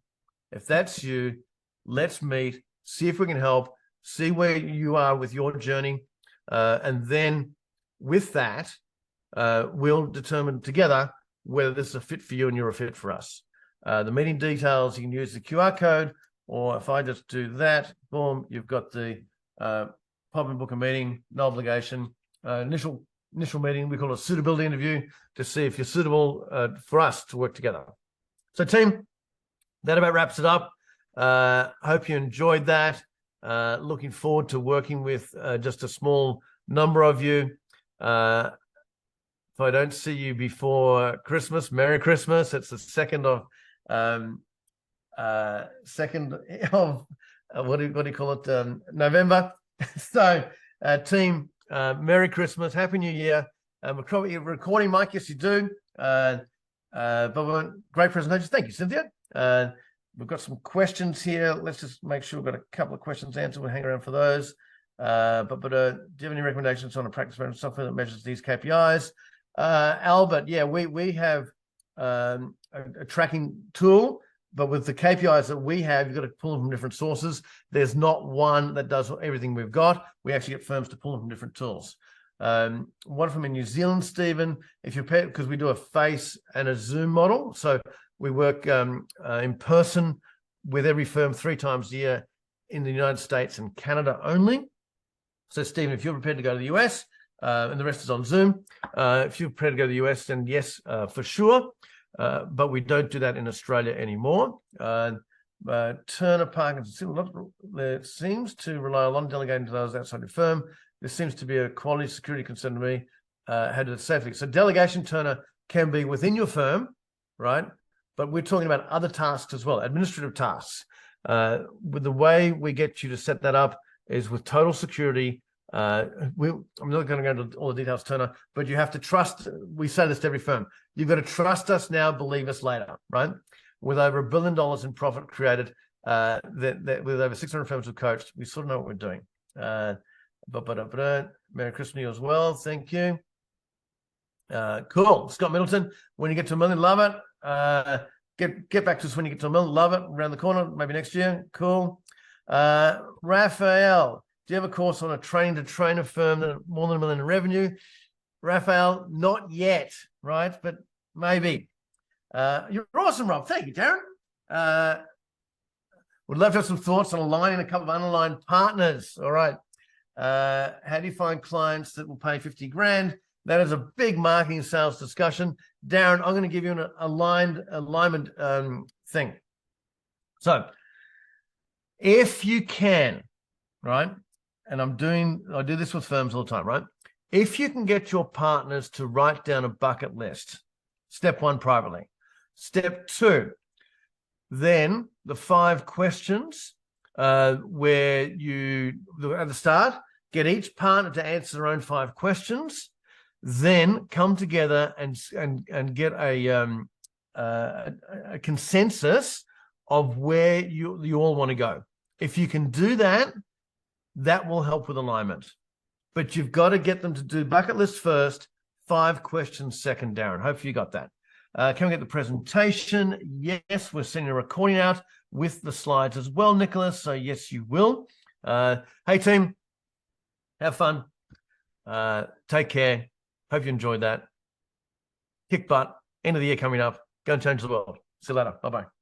If that's you, let's meet, see if we can help, see where you are with your journey. And then with that, we'll determine together whether this is a fit for you and you're a fit for us. The meeting details, you can use the QR code, or if I just do that, boom, you've got the pop and book a meeting, no obligation. Initial meeting, we call it a suitability interview to see if you're suitable for us to work together. So team, that about wraps it up. Hope you enjoyed that. Looking forward to working with just a small number of you. If I don't see you before Christmas, Merry Christmas. It's the 2nd of what do you call it? November. So team, Merry Christmas, Happy New Year. You're recording, Mike? Yes, you do. But great presentation. Thank you, Cynthia. We've got some questions here. Let's just make sure we've got a couple of questions answered. We'll hang around for those. Do you have any recommendations on a practice management software that measures these KPIs? Albert, yeah, we have a tracking tool, but with the KPIs that we have, you've got to pull them from different sources. There's not one that does everything we've got. We actually get firms to pull them from different tools. One from in New Zealand, Stephen. If you're because we do a face and a Zoom model, so we work in person with every firm 3 times a year in the United States and Canada only. So, Stephen, if you're prepared to go to the US, and the rest is on Zoom, if you're prepared to go to the US, then yes, for sure. But we don't do that in Australia anymore. Turner Parkinson seems to rely a lot on delegating to those outside the firm. This seems to be a quality security concern to me. How to safely. So delegation, Turner, can be within your firm, right? But we're talking about other tasks as well, administrative tasks. With the way we get you to set that up is with total security. I'm not going to go into all the details, Turner, but you have to trust. We say this to every firm. You've got to trust us now, believe us later, right? With over $1 billion in profit created, with over 600 firms we've coached, we sort of know what we're doing. Merry Christmas to you as well. Thank you. Cool. Scott Middleton, when you get to $1 million, love it. Get back to us when you get to $1 million, love it. Around the corner, maybe next year. Cool. Raphael, do you have a course on a training to train a firm that more than $1 million in revenue? Raphael, not yet, right? But maybe. You're awesome, Rob. Thank you, Darren. Would love to have some thoughts on aligning a couple of unaligned partners. All right. How do you find clients that will pay 50 grand? That is a big marketing sales discussion. Darren, I'm going to give you an alignment thing. So if you can, right, and I do this with firms all the time, right? If you can get your partners to write down a bucket list, step 1, privately. Step 2, then the 5 questions where you, at the start, get each partner to answer their own 5 questions, then come together and get a consensus of where you all want to go. If you can do that, that will help with alignment. But you've got to get them to do bucket list first, 5 questions second, Darren. Hopefully you got that. Can we get the presentation? Yes, we're sending a recording out with the slides as well, Nicholas. So yes, you will. Hey, team, have fun. Take care. Hope you enjoyed that. Kick butt. End of the year coming up. Go and change the world. See you later. Bye-bye.